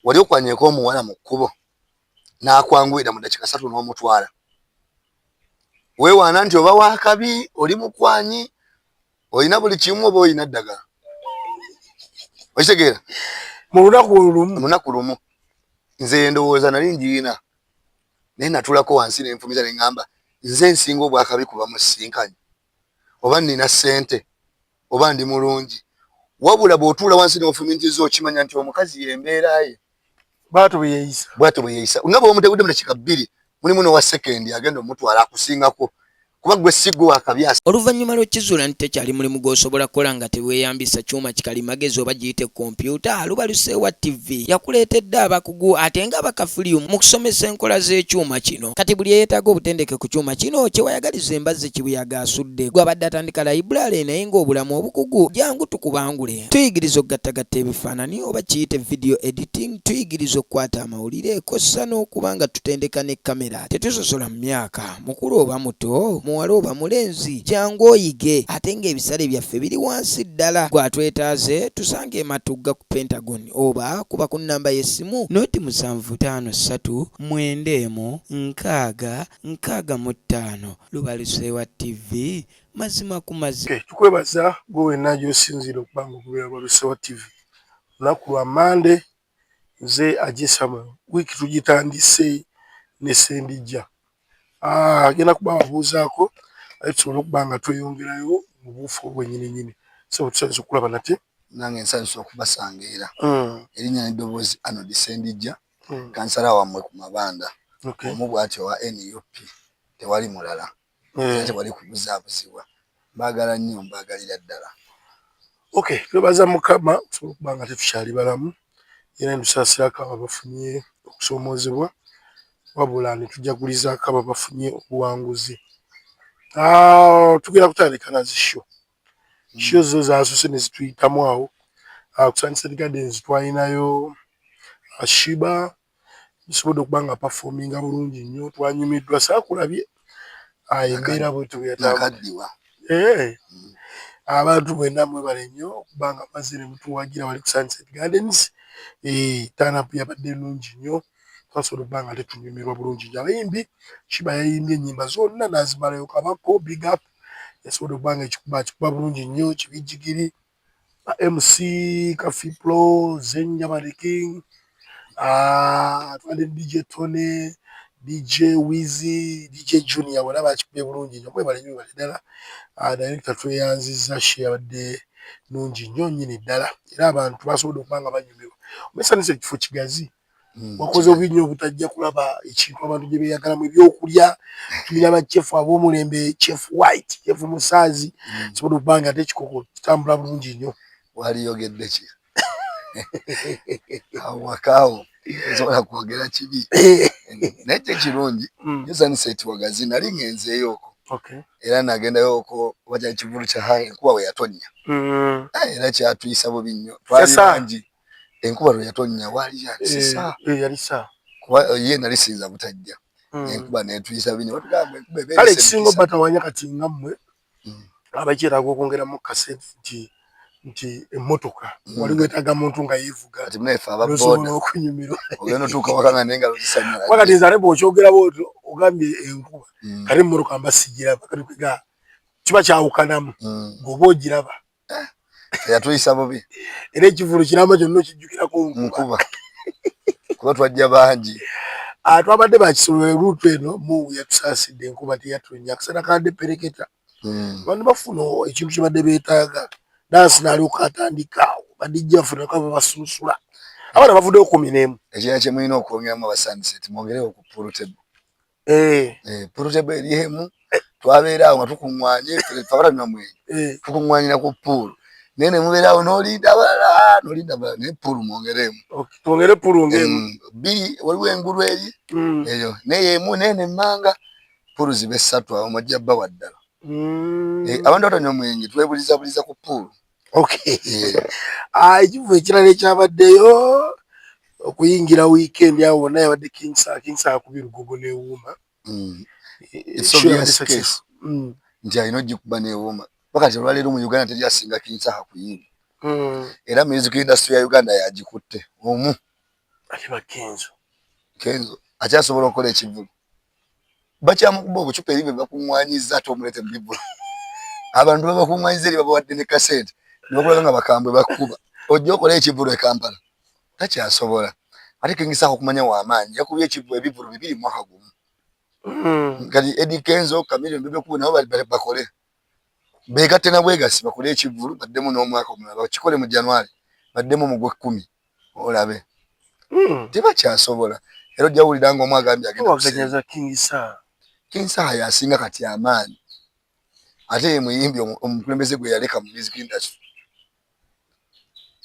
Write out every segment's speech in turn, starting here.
wali okwanyeko omuwala mu kkubo n'akwanguyira mu dakika 3 n'omutwala weewaana nti oba wakabi oli mukwanyi olina buli kimu oba olina ddagala okitegeera mu lunaku lumu nze ndowooza nali njiina naye natulako wansi nenfumiza neŋŋamba nze nsinga obwakabi kuba musinkanye oba nina ssente oba ndi mulungi wabula bw'otuula wansi n'ofumitiza okimanya nti omukazi y'embeera ye bwatyo bwe yeeyisa nga bw'omutegudde mu dakika 2 mulimu n'owa sekendi agenda omutwala akusingako kuba gwe si gwe wakabi. Oluvannyuma lw'okizuula nti tekyali mulimu gw'osobola kukola nga teweeyambisa kyuma kikalimagezi oba giyite kompyuta, Lubaluseewa TV yakuleetedde abakugu ate nga bakafulyu mu kusomesa enkola z'ekyuma kino. Kati buli eyeetaaga obutendeke ku kyuma kino kyewayagaliza embazzi kibuyaga asudde gw'abadde atandika layiburale naye ng'obulamu obukugu jangu tukubangule. Tuyigiriza okugattagatta ebifaananyi oba kiyite video editing, tuyigiriza okukwata amawulire kossa n'okuba nga tutendeka ne kamera. Tetusosola mu myaka, mukulu oba muto, muwala oba mulenzi, jangu oyige ate ng'ebisale byaffe biri wansi ddala. Gwatwetaaze tusange ematugga ku Pentagon oba kuba ku nnamba y'essimu noti 75 Lubaluseewa TV, mazima ku mazima. Tukwebaza gwe wenna gy'osinziira okuba nga okubeera Lubaluseewa TV. Lunaku lwa Mande, nze Ajesamuel, wiiki tugitandise ne Sendijja. Agenda kuba wabuuzaako naye tusobole okuba nga tweyongerayo mu buufu obwennyininyini. So tusanyusa okulaba nate. Nange nsanyusa okubasanga era. Erinnya n'eddoboozi Arnold Sendijja, kansala wammwe ku Mabanda. Omu bw'atyo wa NUP, tewali mulala. Tewali kubuzaabuzibwa. Mbaagala nnyo, mbaagalira ddala. Twebaza Mukama tusobole okuba nga tetukyali balamu. Era ntusaasirako abo abafunye okusoomoozebwa. Wabula ne tujagulizaako abo abafunye obuwanguzi. Tugenda kutandika na zisho. Sho zo zaasose ne zituyitamu awo. Ku Sunset Gardens twalinayo Shiba. Tusobodde okuba nga performinga bulungi nnyo. Twanyumiddwa saakulabye. Embeera bwetyo bwe yatambula. Abantu bwenna mwebale nnyo okuba nga mazze ne mutuwagira wali ku Sunset Gardens. Turn-up yabadde nnungi nnyo. Twasobola okuba nga tetunyumirwa bulungi nnyo. Abayimbi Shiba yayimbye ennyimba zonna n'azimalayo kabako big up. Yasobola okuba nga ekikuba bulungi nnyo kibijjigiri. MC Kafiplo, Zenja the King, DJ Tony, DJ Wizzy, DJ Junior, whatever akikubye bulungi nnyo. Mwebale nnyo bali ddala. Director tweyanzizza she yabadde nnungi nnyo nnyini ddala. Era abantu basobola okuba nga banyumirwa. Omesanisa ekifo kigazi. Wakoze obinyo obutajja kulaba ekintu abantu gye beeyagalamu ebyokulya. Tulina bachefu ab'omulembe, Chef White, Chef Musaazi. Kisobola okuba nga ate ekikoko kitambula bulungi nnyo. Waliyogedde ki? Awakaawo osobola kwogera kibi. Naye kirungi nsanise etiwagazi nali ngenzeeyoko. Era nagendayooko wajja ekivulu kya Hange enkuba bwe yatonnya. Era kyatuyisa bubi nnyo. Twali bangi. Enkuba lwe yatonnya waali yalisisa. Yalisa. Kuba ye nalisinza butajja. Enkuba netuyisa binyo. Kale ekisinga batawanya kati nga mmwe abakyetaaga okwongeramu kasente nti emmotoka wali weetaaga muntu nga yeevuga. Kati muneefe aba boda okunyumirwa. Ogenda otuuka waka nga n'engalo zisanyala. Wakati nze ate bw'okyogera bw'otyo ogambye enkuba. Kale emmotoka mba sigiraba. Kati kwega kiba kyawukanamu ng'oba ogiraba. Yatuyisa bubi. Era ekivulu kiramba kyonna okijjukirako nkuba. Kuba twajja bangi. Twabadde bakisolera luutu eno mu yatusaasidde enkuba teyatonnya. Akaseera kadde pereketa. Abantu bafuna ekintu kye badde beetaaga. Dansi n'alyoka atandika badijja bafunako abo basunsula. Abaana bavuddeyo 11. Ekirala kye mulina okwongeramu abasandiseti mwongerewo ku pulutebo. Pulutebo eri emu twabeera awo nga tukuŋŋwanye twabala tunamwenye. Tukuŋŋwanyira ku puulu. Naye ne mubeerawo n'olinda balala naye puulu mwongeremu. Twongere puulu ng'emu. Bbiri waliwo engulu eri. Eyo naye emu neene emmanga puulu zibe 3 awo mwajja bba waddala. Abantu batanywa mwenge twebulizabuliza ku puulu. Ekivu ekirala ekyabaddeyo okuyingira wiikendi awo wonna yabadde Kingsa akubye Lugogo n'ewuuma. Nti alina ogikuba n'ewuuma. Wakati olwaleero mu Uganda teri asinga Kingsa kuyimba. Era music industry ya Uganda yagikutte omu. Atiba Kenzo akyasobola okukola ekivulu bakyamukuba obucupa eribe bakuŋŋwanyiza ate omulete mu bibulu abantu babakuŋŋwanyiza eri babawadde ne kasente nokulaga nga bakambwe bakuba ojja okola ekivulu e Kampala takyasobola ate King Sako okumanya w'amaanyi yakubye ebivulu 2 mu mwaka gumu kati Eddie Kenzo Chameleone bebekuba nabo bakole beegatte na bwegasi bakole ekivulu baddemu n'omwaka omulala bakikole mu January baddemu mu Gw'ekkumi olabe tebakyasobola era ojja wulira nga omwagambye agenda King Sako yasinga kati amaanyi ate ye muyimbi omukulembeze gwe yaleka mu music industry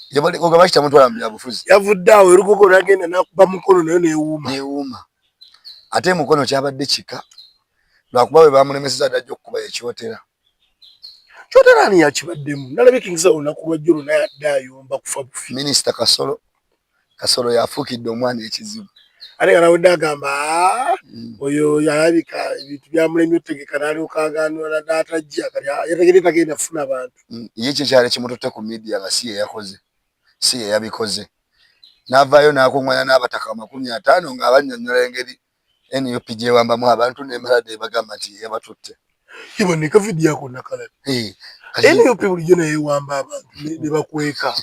yabale ogaba kitamutwala mu byabufuzi yavudde awo erugogo nagenda nakuba mukono nayo neewuuma ate mukono kyabadde kika lwakuba bwe bamulemeseza adajja okukuba ekyotera kyotera ani yakibaddemu nalabye King Sako olunaku lwajjo lwonna yadde ayomba kufa bufi minisita Kasolo yafuukidde omwana ekizibu ate nga nawedde agamba oyo yalabika ebintu byamulemye otegeka n'alyoka agaanula n'atajja kati yategedde tagenda kufuna abantu ye kyekyali kimututte ku media nga si ye yabikoze n'avaayo n'akuŋŋanya n'abataka 50 ng'abannyonnyola engeri NUP gyewambamu abantu n'emalade bagamba nti yabatutte yiboneka vidiyo yako nakalabi NUP bulijjo neyeewamba abantu ne bakweka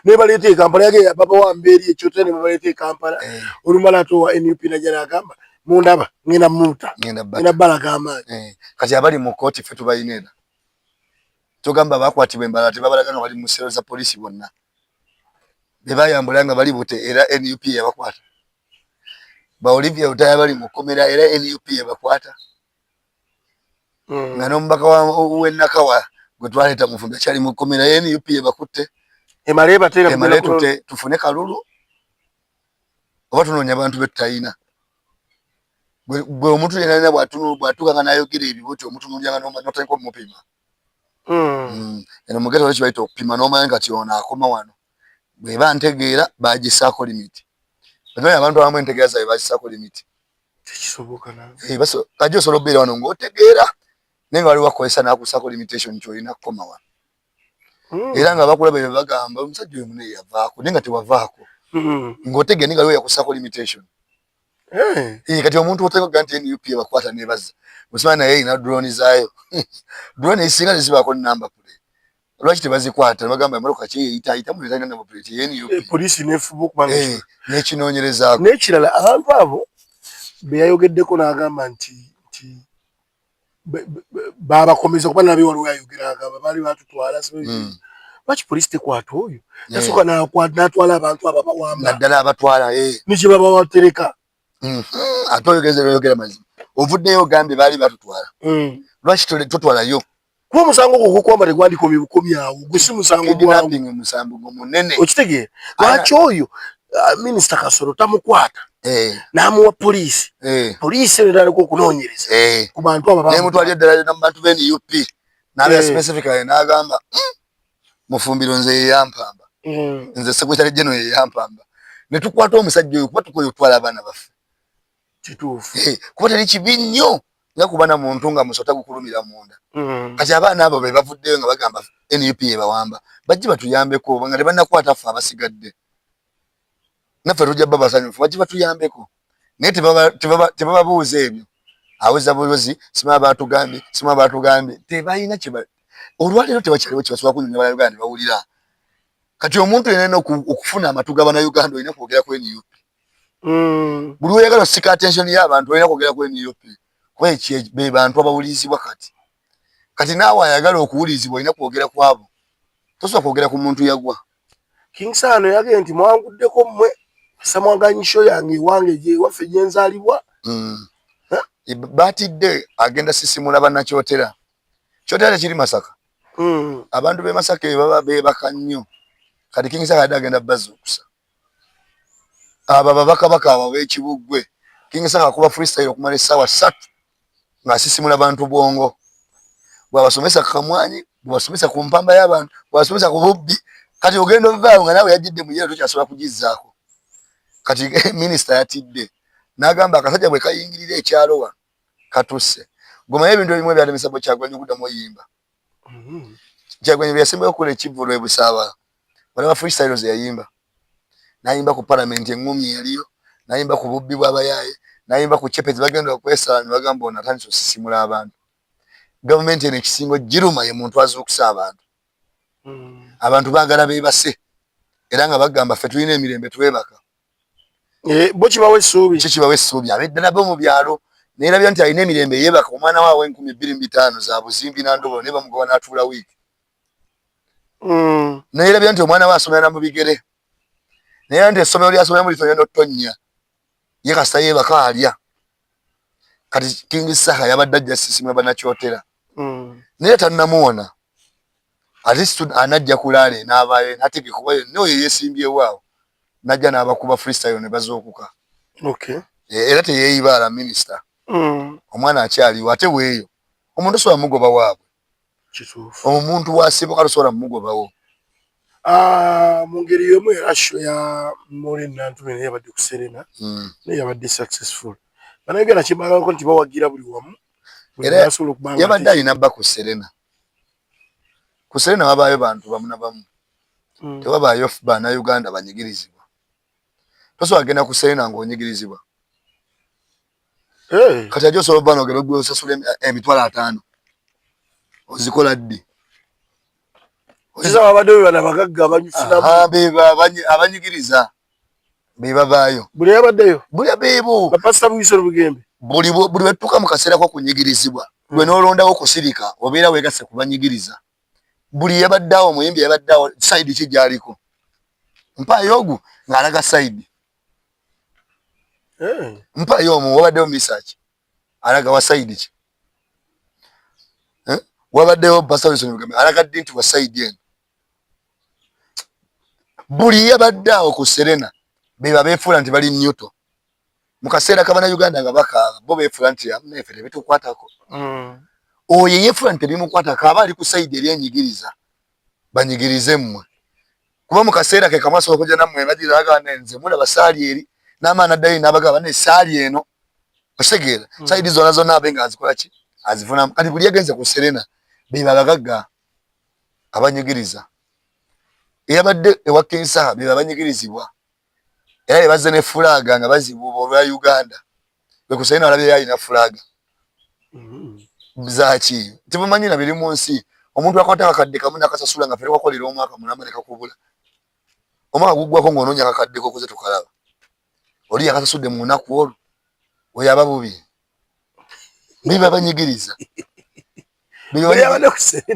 ne baleeta e Kampala yage babawamba eri ekyotera ne babaleeta e Kampala olumala atowa NUP najja n'agamba mundaba ngenda muta ngenda balaga amaanyi kati abali mu kooti ffe tubayina era tugamba bakwatibwa embala tebabalaga nga bali mu ssero za poliisi bonna be bayambula nga bali bute era NUP yabakwata ba Olivia Utaya bali mu kkomera era NUP yabakwata nga n'omubaka w'Ennakawa gwe twaleeta Mufumbi akyali mu kkomera NUP yabakutte emale batera tufune kalulu oba tunoonya abantu be tutayina gwe omuntu yenna bw'atuukanga n'ayogera ebibuti omutunuulyanga n'otandika omupima eno mugeto lwaki bayita okupima n'omanya kati ono akoma wano bweba ntegeera bagisaako limiti abantu abamu entegeera zaabwe bagisaako limiti kajja osobola okubeera wano ng'otegeera naye nga waliwo akozesa n'akusaako limitation kyolina kukoma wano era nga bakulaba bye bagamba omusajja oyo mune yavaako naye nga tewavaako ng'otegeera naye nga waliwo yakusaako limitation kati omuntu otegeera nti NUP bakwata nebaza musima naye erina drone zaayo drone ezisinga tezibaako namba plate lwaki tebazikwata bagamba emmotoka kyeyita mu talina namba plate NUP poliisi nefuba okubanga n'ekinoonyerezaako n'ekirala abantu abo be yayogeddeko n'agamba nti babakomeza kuba nabyo waliwo yayogera agamba baali batutwala lwaki poliisi tekwata oyo yasooka n'atwala abantu abo abawamba naddala abatwala nikye baba batereka ate oyogera mazima ovuddeyo ogambye baali batutwala lwaki totwalayo kuba omusango gwo okukwamba tegwandikomye bukomi awo gwe si musango gwangu musango munene okitegeera lwaki oyo minisita Kasolo tamukwata n'amuwa poliisi poliisi netandika okunoonyereza ku bantu abo nemutwalira eddala mu bantu b'NUP n'abya specifically n'agamba Mufumbiro nze yeyampamba nze Secretary General yeyampamba ne tukwata omusajja oyo kuba tukoye otwala abaana baffe kituufu kuba teri kibi nnyo nga kuba na muntu nga musota gukulumira munda kati abaana abo be bavuddeyo nga bagamba NUP yebawamba bajje batuyambeko nga tebannakwata ffe abasigadde naffe tujja bba basanyufu bajje batuyambeko naye tebababuuza ebyo aweza bulozi sima batugambye tebalina olwaleero tebakyaliwo kyebasobola kunyonya bannayuganda ne bawulira kati omuntu yenna okufuna amatu ga bannayuganda olina kwogera ku NUP buli oyagala osika attention y'abantu olina kwogera ku NUP kuba be bantu abawulirizibwa kati naawe ayagala okuwulirizibwa olina kwogera ku abo tosobola kwogera ku muntu yagwa King Sako yagenda nti mwanguddeko mmwe samwaganyisho yange ewange waffe gye nzaalibwa batidde agenda sisimula bannakyotera kyotera tekiri Masaka abantu b'e Masaka baba beebaka nnyo kati King Sako agenda bazuukusa abo babakabaka abo b'ekibuggwe King Sako akuba freestyle okumala essaawa 3 ng'asisimula bantu bwongo bw'abasomesa kamwanyi bw'abasomesa ku mpamba y'abantu bw'abasomesa ku bubbi kati ogenda ovaawo nga naawe yajjidde mu jjera tokyasobola kugizzaako kati minisita yatidde n'agamba akasajja bwe kayingirira ekyalo wano katusse gomayo ebintu ebimu ebyalemesa bwe Kyagulanyi okuddamu oyimba Kyagulanyi bwe yasembayo okukola ekivvulu e Busaabala waliwo freestyle ze yayimba nayimba ku parliament engumi yaliyo nayimba ku bubbi bw'abayaye nayimba ku chepezi bagenda okwesala ne bagamba ona tanso sisimula abantu government ene kisingo jiruma ye muntu azukusa abantu abantu bagala bebase era nga bagamba ffe tulina emirembe twebaka bo kibawe essuubi kibawe essuubi abeddala bo mu byalo neerabya nti alina emirembe yebaka omwana waawe 1225 za buzimbi nandobo ne bamugoba n'atuula wiiki neerabya nti omwana we asomera mu bigere naye nti essomero lyasomera mu litonya n'ottonnya ye kasita yebaka alya kati King Saha yabadde ajja sisimu banakyotera naye tannamuwona ate anajja kulaale n'abaayo natege kuba noyo yeesimbyewo awo najja n'abakuba freestyle ne bazookuka era teyeeyibaala minisita omwana akyaliwo ate weeyo omuntu sobola mugoba waabwe omuntu wasibuka tosobola mugobawo mu ngeri y'omu erasho ya Maureen Nantume naye yabadde ku Serena naye yabadde successful banayogera kimbalako nti bawagira buli wamu era yabadde alina bba ku Serena wabaayo bantu bamu na bamu tewabaayo bannayuganda banyigirizibwa tosobola genda ku Serena ng'onyigirizibwa kati ate osobola obba n'ogenda ogwe osasula emitwalo 5 ozikola ddi abanyigiriza bebavaayo buli yabaddeyo beebo bapasita Buyisero Bugembe buli wetuuka mu kaseera k'okunyigirizibwa gwe n'olondawo kusirika obeera weegase ku banyigiriza buli yabaddeawo omuyimbi yabaddeawo sayidi ki gy'aliko mpaayo ogu ng'alaga sayidi mpaayo omwo wabaddewo misaaki alaga wa sayidi ki wabaddewo Pastor Wilson Bugembe alaga ddi nti wa sayidi eno buli yabaddeawo ku Serena beba beefuula nti bali Newton mu kaseera k'Abannayuganda nga bakaaba bo beefuula nti amuneefe tebitukwatako oyo yeefuula nti tebimukwatako aba ali ku sayidi eri enyigiriza banyigirize mmwe kuba mu kaseera ke kamwe asobola okujja nammwe bagiraga nze mulaba saali eri n'amaana addayo n'abagamba ne saali eno osegeera sayidi zonna abe nga azikola ki azifunamu kati buli yagenze ku Serena beba abagagga abanyigiriza eyabadde ewa King Saha beba abanyigirizibwa era yebazze ne fulaga nga bazibuuba olwa Uganda bwe ku Serena alabye yalina fulaga zaki tibumanyira biri mu nsi omuntu akwata akadde kamu nakasasula nga fere kwakolera omwaka mulamba ne kakubula omwaka guggwako ng'onoonya akakadde ko kuze tukalaba oli yakasasudde mu nnaku olwo oyo aba bubi beba banyigiriza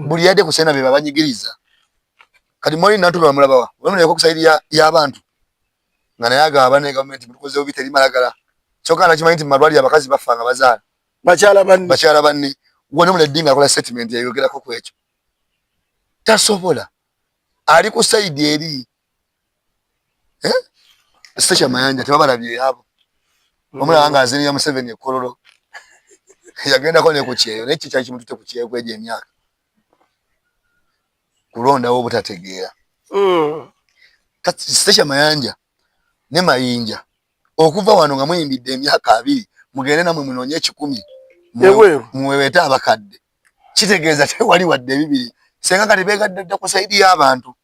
buli yadde ku Serena beba banyigiriza kati Maureen Nantume bamulabawa olumuleko ku sayidi y'abantu nga naye agamba ne gavumenti mutukozeewo biteri malagala kyokka nakimanyi nti mu malwaliro abakazi bafa nga bazaala bakyala banne wone muleddi nga akola statement yayogerako ku ekyo tasobola ali ku sayidi eri Stasha Mayanja tebabalabye abo omulaba nga azinira Museveni ekkololo yagendako ne ku kyeyo naye kikyali kimutute ku kyeyo kwegyo emyaka kulondawo obutategeera Stasha Mayanja ne Mayinja okuva wano nga muyimbidde emyaka 2 mugende namwe munoonye 10 muweweete abakadde kitegeeza tewali wadde 2 senga kati beegaddedde ku sayidi y'abantu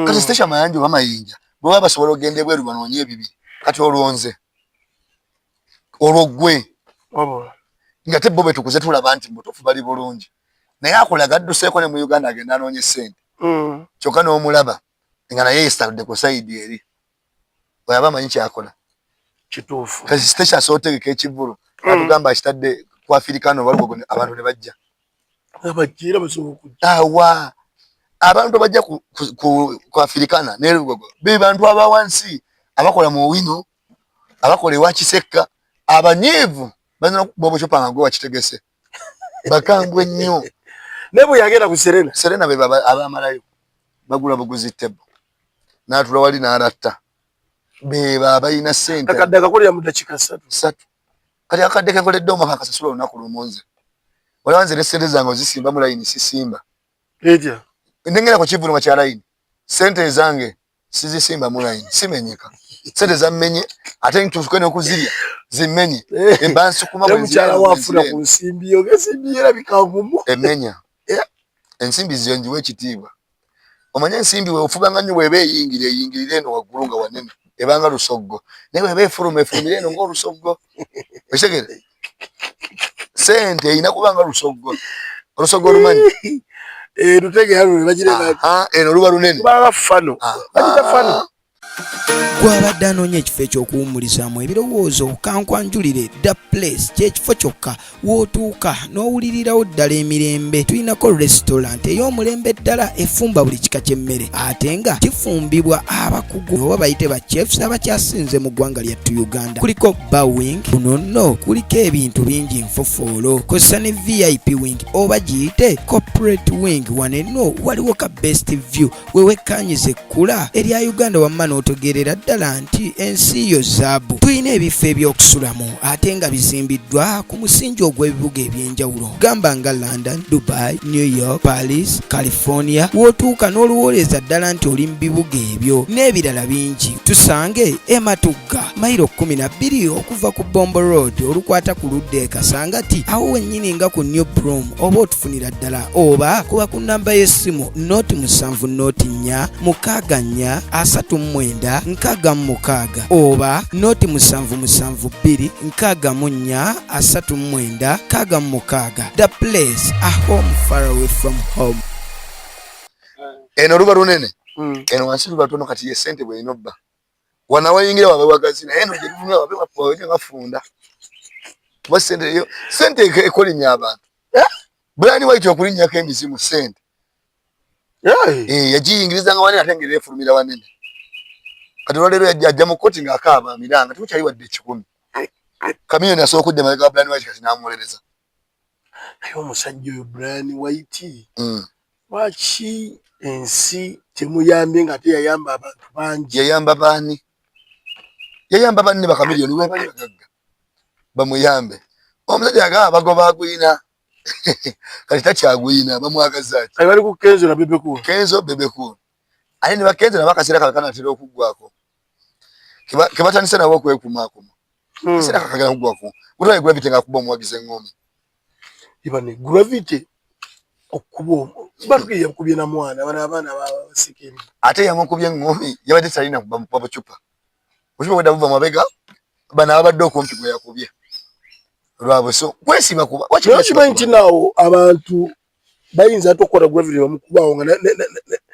kati Stasha Mayanja oba Mayinja bwe baba basobola okugenda ebweru banoonye 2 kati olwonze olwogwe nga te bo betukuze tulaba nti mutuufu bali bulungi naye akulaga adduseeko ne mu Uganda agenda anoonye ssente kyokka n'omulaba nga naye yeesitadde ku sayidi eri oyo aba amanyi kyakola kituufu kasi Stasha asootegeka ekivulu atugamba akitadde ku Afirikano balugogo abantu ne bajja abagira basobola awa abantu bajja ku Afirikana ne lugogo be bantu aba wansi abakola mu wino abakola ewa Kisekka abanyiivu bazina bobo chopanga gwe wakitegese bakambwe nnyo nebo yagenda ku Serena be abamalayo bagula buguzi tebo natula wali n'aratta be baba ina sente akadde akakolera mu dakika 3 kati akadde kakoledde omwaka kasasula olunaku lumonze olawanze ne sente zange ozisimba mu layini sisimba etya ndengera ku kivulu kya layini sente zange sizisimba mu layini simenyeka sente zammenye ate ntusuke n'okuzirya zimmenye embansi kuma bwe nzira wafuna ku nsimbi yogesimbi era bikangumu emenya ensimbi ziyonjiwe ekitiibwa omanye ensimbi we ofubanga nnyo weba eyingirire eno waggulu nga wanene ebanga lusoggo naye weba efulumire eno ng'olusoggo okitegere sente erina kubanga lusoggo olusogo olumanyi lutegera lwe bagireba eno luba lunene kubanga fano bagita fano. Gwabadde anoonya ekifo ekyokuwummulizaamu ebirowoozo kankwanjulire The Place kyekifo kyokka w'otuuka n'owulirirawo ddala emirembe. Tulinako restaurant ey'omulembe ddala efumba buli kika ky'emmere ate nga kifumbibwa abakugu oba bayite ba chefs abakyasinze mu ggwanga lyattu Uganda. Kuliko bar wing, kuno nno kuliko ebintu bingi nfofoolo, kosa ne VIP wing oba giyite corporate wing. Wano enno waliwo ka best view wewekkaanyiza ekkula erya Uganda wamma n'otegeerera ddala nti ensi yo zaabu. Tulina ebifo ebyokusulamu ate nga bizimbiddwa ku musingi ogw'ebibuga ebyenjawulo gamba nga London, Dubai, New York, Paris, California. W'otuuka n'oluwooleza ddala nti oli mu bibuga ebyo n'ebirala bingi. Tusange Matugga mayiro 12 okuva ku Bombo Road olukwata ku ludda e Kasangati awo wennyini nga ku New Broom, oba otufunira ddala oba kuba ku nnamba y'essimu 07 4 6 9 oba 0772 64 39 The Place, a home far away from home. Eno luba lunene eno wansi luba tono kati ye sente bwe inobba wanawayingira wabe wagazina eno gye luvuna wabe wapoje ngafunda kuba sente yo sente ekolinya abantu bulani waiti okulinya ko emizimu sente yagiyingiriza nga wanene atengere efulumira wanene kati olwaleero yajja mu koti ng'akaaba miranga temukyali wadde 10 kamiyoni asobola okudda mabega wa bulani waiti kati n'amuwolereza naye omusajja oyo bulani waiti lwaki ensi temuyambye nga teyayamba abantu bangi? Yayamba baani? Yayamba baani ne bakamiliyoni we bali bagagga bamuyambe. Omusajja agaba bagoba agwina kati takyagwina bamwagaza ki? Kali bali ku Kenzo na Bebeku. Kenzo Bebeku. Aye ne bakenzo na bakasira kalakana atera okuggwako. Kebatandise nabo okwekumaako. Kasira kakagala okuggwako. Gutwaye gravity nga kuba omuwagize ngome. Ibane gravity okubo batuke yakubye na mwana abaana basikeni ate yamukubye ngome yabadde salina kuba bucupa bucupa kwenda buva mabega bana abadde okumpi gwe yakubye lwabo so kwesiba kuba wakimanyi nawo abantu bayinza tokola gravity bamukubawo nga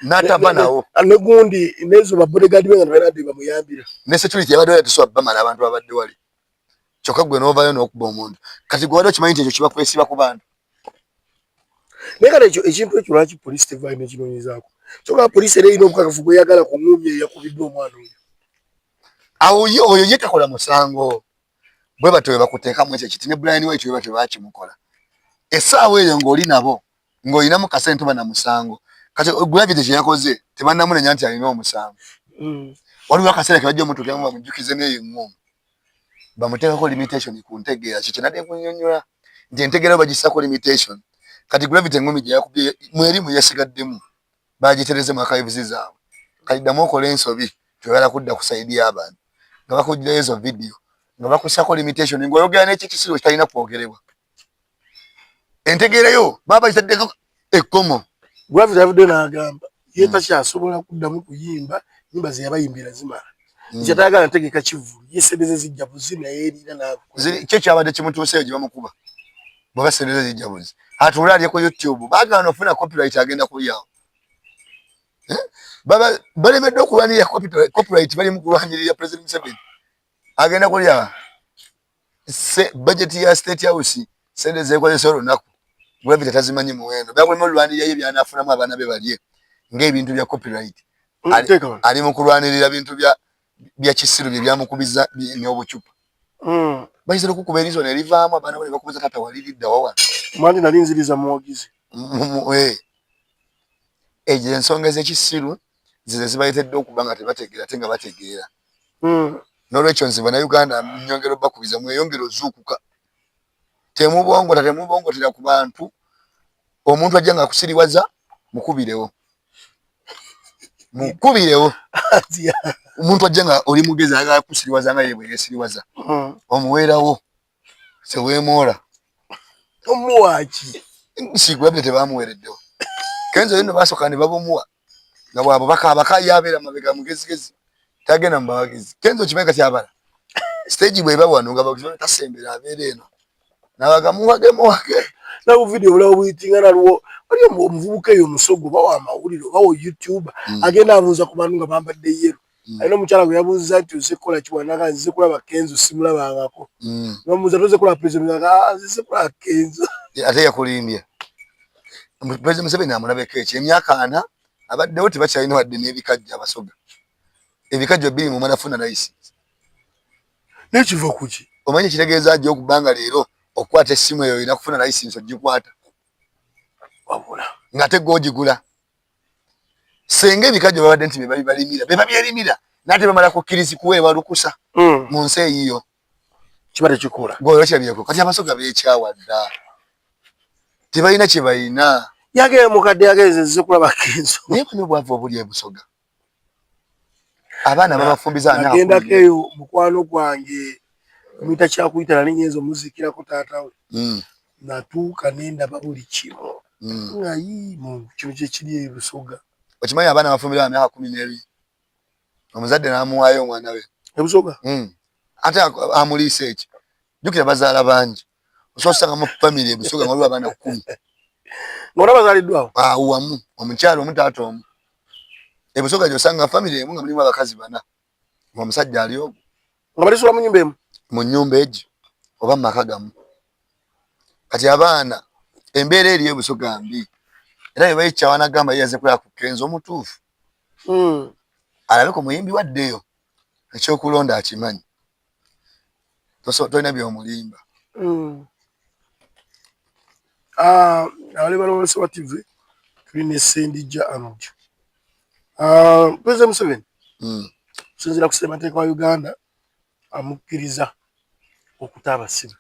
nataba nawo negundi nezo ba bodyguard benga balade bamuyambira ne security yabadde yatuswa bamala abantu abadde wali kyokka gwe novayo n'okuba omuntu kati gwe wadde okimanyi nti ekyo kiba kwesiba ku bantu. Nekale ekintu ekyo lwaki police tevaine kinonyezaako kyoka police erina obukakafu bwe yagala ku ngumi yakubidde omwana oyo awo oyo ye takola musango bwe batowe bakuteekamu ekyo kiti ne Brian White bwe batowe bakimukola essaawa eyo ng'oli nabo ng'olinamu kasente bana musango kati gravity kye yakoze tebannamunenya nti alina omusango waliwo akaseera ke bajja omutuukiramu bamujjukize n'eyo engoma bamuteekako limitation ku ntegeera kyo kyenadde kunnyonnyola nti entegeera bagisako limitation kati gravity engumi gye yakubye mwerimu yasigaddemu bagitereze mu archives zaabwe kati ddamu okola ensobi toyagala kudda kusaidia abantu nga bakugira ezo video nga bakusako limitation ng'oyogera n'ekikisiro kitalina kwogerebwa entegeera yo baba kitaddeko ekkomo gravity avudde n'agamba ye takyasobola kuddamu kuyimba nyimba ze yabayimbira zimala kyatayagala ntegeka kivulu yesebeze zijja buzina yerira naako kyo kyabadde kimutuuseyo gye bamukuba bwaba sebeze zijja buzi atula ali ku YouTube bagana ofuna copyright agenda kulyawo baba balemedde okulwanirira copyright bali mu kulwanirira President Museveni agenda kulyawo budget ya State House sente zekozesa olunaku gravity tazimanyi muwendo bakulema olwanirira ye byanafunamu abaana be balye ng'ebintu bya copyright ali mu kulwanirira bintu bya kisiru bye byamukubiza n'obucupa bayizira okukuba erizo ne livaamu abaana bali bakubiza tata waliridda wawa mwandi nalinziriza muwagizi ejo ensonga ez'ekisiru zize zibayitedde okuba nga tebategeera ate nga bategeera n'olwekyo nziba na Uganda nnyongera bakubiza mweyongera ozuukuka temubongotera ku bantu omuntu ajja nga akusiriwaza mukubirewo omuntu ajja nga oli mugezi agala kusiriwaza nga yebwe yesiriwaza omuweerawo seweemoola omuwaki sigwabye tebamuweereddewo Kenzo yino basooka ne babomuwa nga bwabo baka yabera mabega mugezigezi tagenda mbawagizi Kenzo kimeka kyabala stage bwe babwano nga bakuzona tasembera abere eno nabagamuwagemo wake na video bula obuyitinga nalwo ali omuvubuka eyo musogo bawa amawuliro bawo YouTube agenda abuuza ku bantu nga bambadde yero ayino mukyala gwe yabuuza nti ozekola kiwanaga nzize kulaba Kenzo simulabangako nomuuza toze kola president nga nzize kola Kenzo ate yakulimbye President Museveni amulabeko emyaka 4 abaddewo tebakyalina wadde n'ebikajja abasoga ebikajja biri mu manafuna rais nekiva kuki omanyi kitegeeza ajja okubanga leero okwata essimu eyo ina kufuna license ogikwata wabula ngate gogigula senge ebikajja babadde nti bebabyerimira nate bamala kukkiriza kuweebwa lukusa mu nsi eyiyo kibadde kikula gwe kirabyeko kati abasoga beekyawadda tebalina kye balina yagee mukadde yagezezze kulaba Kenzo naye bano bwava obuli ebusoga abaana babafumbiza nagendako eyo mukwano gwange mwita kyakuyita nali nyenzo muzikirako taata we natuuka nendaba buli kimu nga yimu kino kyekiri ebusoga okimanyi abaana bafumbira wa myaka 12 omuzadde n'amuwaayo omwana we ebusoga ate amuliisa eki jjukira bazaala bangi ososanga mu family ebusoga nga waliwo abaana 10 ng'ona bazaaliddwawo wamu omukyalo omu taata omu ebusoga gyosanga family emu nga mulimu abakazi 4 omusajja ali ogwo nga balisula mu nyumba emu mu nyumba egyo oba mu maka gamu kati abaana embeera eri ebusoga mbi era bwe bayikyawana agamba yaze kulaba ku Kenzo omutuufu alabeko muyimbi waddeyo ekyokulonda akimanyi tolina byomulimba abali balowolesa wa TV tulina Sendija Anuju President Museveni kusinziira ku ssemateeka wa Uganda amukkiriza okuta abasibe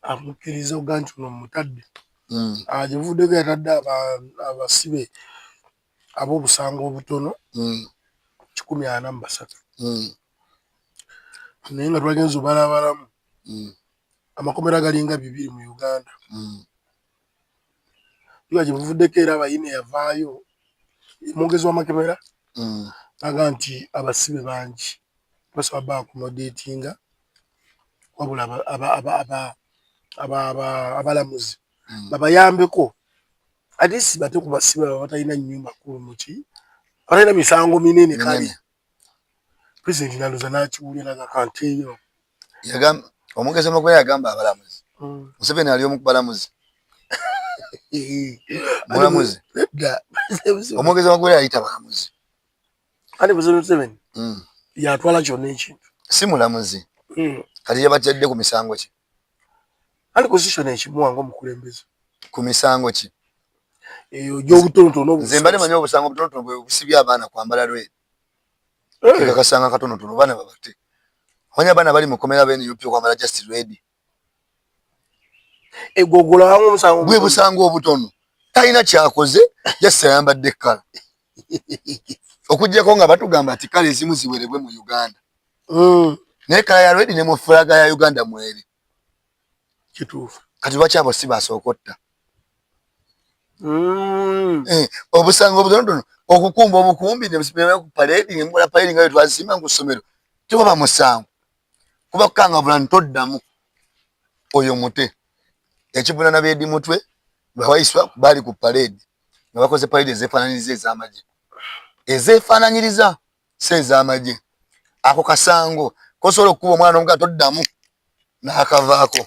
amukkiriza okuga nti ono mutadde gyebuvuddeko yatadde abasibe ab'obusango obutono 143 naye nga twagenza obalabalamu amakomera galinga 2 mu Uganda iwa gyebuvuddeko era abayine yavaayo omwogezi w'amakomera aga nti abasibe bangi basaba baakomodatinga wabula abalamuzi babayambeko ate si bate ku basibe batalina nnyumba kulu muki batalina misango minene kali President Naluzwa n'akiwulira gakanteeyo yagamba omwogezi w'amakomera yagamba abalamuzi Museveni ali omu ku balamuzi mulamuzi omwogezi w'amakomera yayita balamuzi ate Museveni yatwala kyonna ekintu si mulamuzi kati yabakyadde ku misango ki ali position ekimuwa ng'omukulembeze ku misango ki eyo gy'obutonotono nze mbadde manyi obusango obutonotono bwe busibya abaana kwambala lwe kakasanga katonotono baana babate omanyi abaana bali mu komera bene yopya okwambala just ready egwogola wamu omusango gwe busango obutono talina kyakoze just ayambadde ekkala okujjako nga batugamba ati kale ezimu ziwerebwe mu Uganda naye kala ya ready ne mu flaga ya Uganda mweri kituufu kati lwaki abo si basookotta obusango obutonotono okukumba obukumbi ne busipira ku parade ne mula parade nga twazima ku ssomero tebaba musango kuba kukangavula ntoddamu oyo mute ekibuna na bedi mutwe bawaiswa bali ku parade nga bakoze parade ezefaananyiriza ezefaananyiriza sez'amagye ako kasango kosobola okukuba omwana omuga toddamu n'akavaako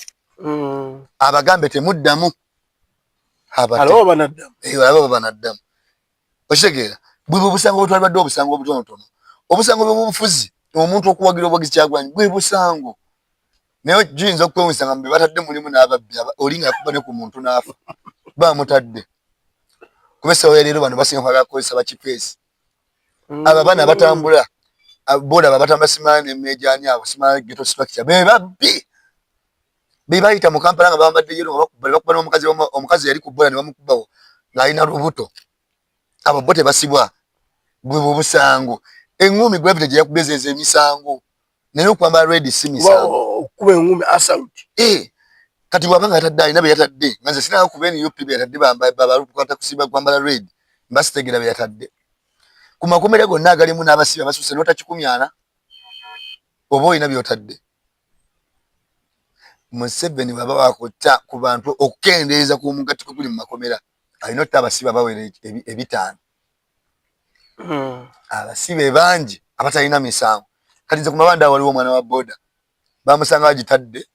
abagambe temuddamu alaba banaddamu okitegeera bwe busango obutwalibadde obusango obutonotono obusango bw'obufuzi omuntu okuwagira obwagizi Kyagulanyi bwe busango naye giyinza okwewuunyisa nga mbe batadde mulimu n'ababbi oli nga yakuba ne ku muntu n'afa bamutadde kuba essawa ya leero bano basinga kwagala kukozesa bakifeesi abo abaana batambula boda babatambula simala n'emmejaani abo simala ghetto structure be babbi be bayita mu Kampala nga bambadde yero nga bakuba n'omukazi yali ku boda ne bamukubawo ng'alina lubuto abo bo tebasibwa bwe busango engumi gravity gye yakubezeza emisango naye okwambala red si misango okuba engumi assault kati bwabanga yatadde alina be yatadde nga nze sinaba kuba eni UPB yatadde babalukwata kusiba kwambala red mbasitegera be yatadde ku makomera gonna agalimu n'abasibe abasuse n'otakikumyana oba olina by'otadde. Museveni baba wakutta ku bantu okukendeeza ku mugattiko guli mu makomera alina otta abasibe abawera ebitaano. Abasibe bangi abatalina misango. Kati nze ku mabanda waliwo omwana wa boda bamusanga bagitadde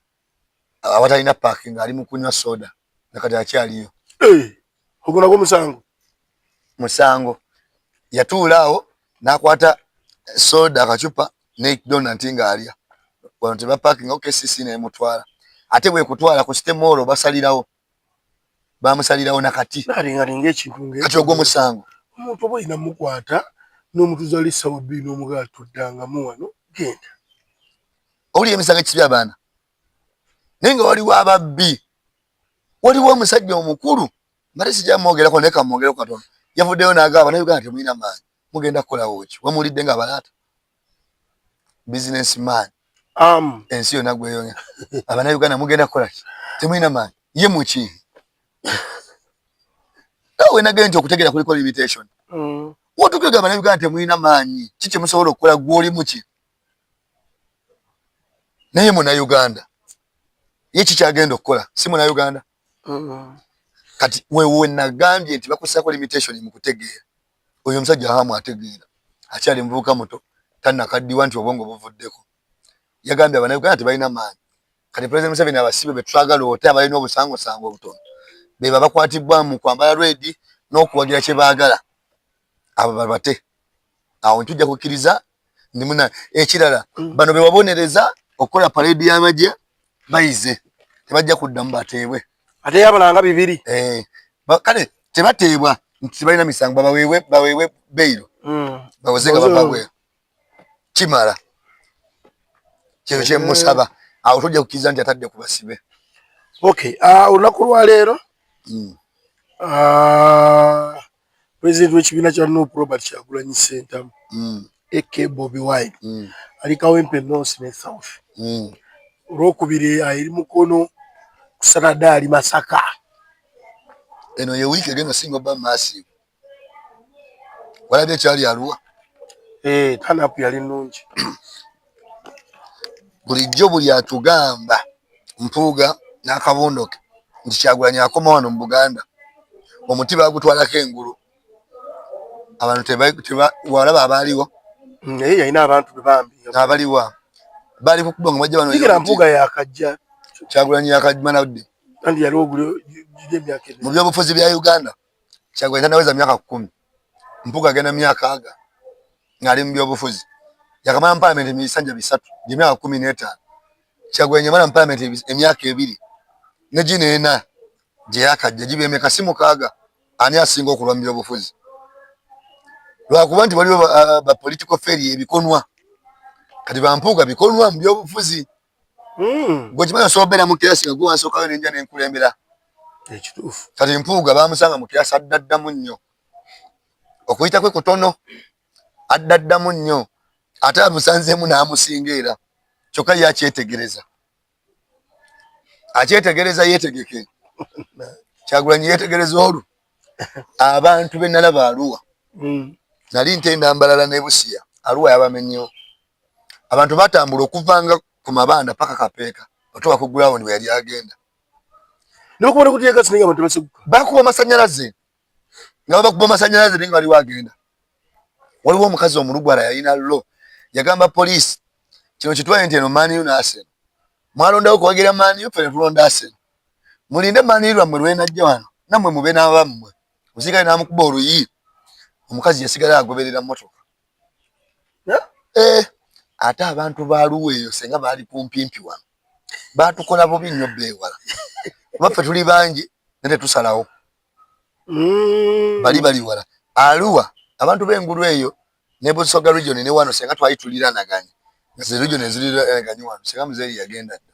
abatalina parking ali mu kunywa soda nakati akyaliyo. Ogona ko musango yatuula awo n'akwata soda akacupa ne donut ng'alya wano teba parking OKCC n'emutwala ate bwe kutwala ku sitemoro basalirawo bamusalirawo nakati nalinga ekintu ng'ekyo kati ogwo musango omuntu oba olina mukwata n'omutuzalisa wabbi n'omugato ddangamu wano genda owulira emisango ekibya abaana naye nga waliwo ababbi waliwo omusajja omukulu mbate sijja mwogerako naye kamwogereko katono yavuddeyo n'agamba Bannayuganda temulina maanyi mugenda kukolawo ki wemulidde nga balaata businessman ensi yonna gweyonya Abannayuganda mugenda kukola ki temulina maanyi ye muki nawe nagenda nti okutegeera kuliko limitation wotukega Abannayuganda temulina maanyi ki kye musobola okukola gw'oli muki naye Munnayuganda ye kikyagenda okukola si Munnayuganda. Kati wewe nagambye nti bakusako limitation mu kutegeera oyo omusajja hamu ategeera akyali muvubuka muto tannakaddiwa nti obwongo buvuddeko yagambye Abannayuganda tebalina maanyi. Kati President Museveni abasibe betwagala ote abalina obusango obutono beba bakwatibwa mu kwambala redi n'okuwagira kye baagala abo babate awo ntujja kukkiriza ndi muna ekirala bano bewabonereza okukola parade y'amagye bayize tebajja kuddamu bateebwe ate yabalanga bibiri kale tebateebwa nti tebalina misango baweewe beiro bawozenga babagwe kimala kino kyemusaba awo tujja kukkiriza nti atadde ku basibe. Olunaku lwa leero President w'ekibiina kya Nuupu Robert Kyagulanyi Ssentamu AK Bobi Wine ali Kawempe North ne South. Olwokubiri eri mukono ku Saturday ali Masaka. Eno ye wiiki egenda singa oba massive. Walabye ekyali Arua? Tanapu yali nnungi. Bulijjo buli atugamba Mpuuga n'akabondoke nti Kyagulanyi akoma wano mu Buganda omuti baagutwalako engulu abantu walaba abaaliwo naye yalina abantu bebambi abaliwa bali kukuba nga bajja bano yigira Mpuuga yakajja Kyagulanyi yakajjimana budde kandi yaliwo guli emyaka mu byobufuzi bya Uganda Kyagulanyi tanaweza myaka 10 Mpuuga agenda myaka aga ng'ali mu byobufuzi yakamala mu Parliament emisanja 3 gy'emyaka 15 Kyagulanyi yamala mu Parliament emyaka 2 ne gino ena gye yakajja gibe emyaka si mukaaga ani asinga okulwa mu byobufuzi lwakuba nti waliwo ba political failure ebikonwa kati ba Mpuuga bikonwa mu byobufuzi gwe kimanyi osobola obeera mu kiasi nga gwe wansookayo n'enja n'enkulembera ekituufu kati Mpuuga baamusanga mu kiasi addaddamu nnyo okuyita kwe kutono addaddamu nnyo ate amusanzeemu n'amusinga era kyokka ye akyetegereza yeetegeke Kyagulanyi yeetegereza olwo abantu be nalaba Arua nali ntenda Mbalala ne Busia Arua yabamenyewo abantu batambula okuvanga ku mabanda paka Kapeeka otuba ku ground bwe yali agenda n'okubona kuti yegasi ninga abantu baseguka bakuba amasanyalaze nga bakuba amasanyalaze ninga waliwo agenda waliwo omukazi omulugwala yalina lo yagamba poliisi kino kitwaye nti eno Man U ne Arsenal mwalondawo kuwagira Man U ffe ne tulonda Arsenal mulinde Man U lwammwe lwenajja wano nammwe mube n'abammwe omusikale n'amukuba oluyi omukazi yasigala agoberera mmotoka ate abantu ba Arua eyo senga baali kumpimpi wano baatukola bubi nnyo beewala baffe tuli bangi ne tetusalawo bali wala Arua abantu b'engulu eyo ne Busoga region ne wano senga twayituliranaganye ze region eziriranaganye wano senga muzeeyi yagenda dda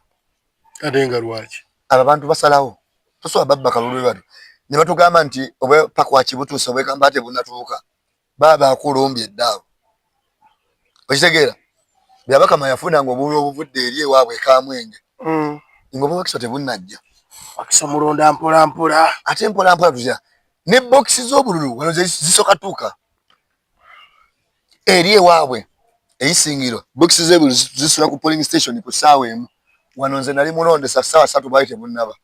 ate nga lwaki abo abantu basalawo tosobola babba kalulu bano ne batugamba nti obwe pakwa kibutuusa obwekamba ate bunatuuka baba akulumbye eddaabo okitegeera byabakama yafunanga obululu obuvudde eri ewaabwe ekamwenge ng'obubakisa tebunnajja akisa mulonda mpola mpola ate mpola tutya ne bokisi z'obululu wano zisokatuuka eriye waabwe eyisingiro boxi zebu zisula ku polling station ku saawa emu wano nze nali mulonde saa 3 bayite bunnaba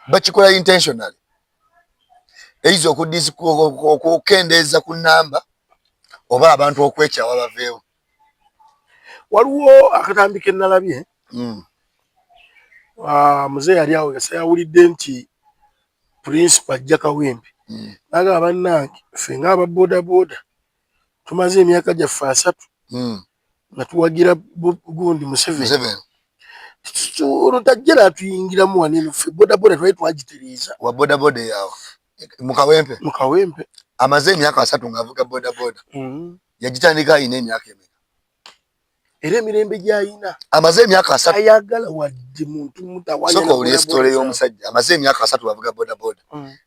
bakikola intentionally eizo okukendeza ku namba oba abantu okwekyawa baveewo waliwo akatambike nalabye muzeeyi yali awo yasa yawulidde nti principal ajja Kawempe naga bannange ffe ng'aba bodaboda tumaze emyaka gyaffe 3 nga tuwagira gundi Museveni tajja natuyingiramu waneno ffe bodaboda twali twagitereeza wa bodaboda yawo mu Kawempe amaze emyaka 3 ng'avuga bodaboda yagitandika ayina emyaka emeka era emirembe gy'ayina amaze emyaka 3 ayagala wadde muntu mutawanya soko uli story y'omusajja amaze emyaka 3 avuga bodaboda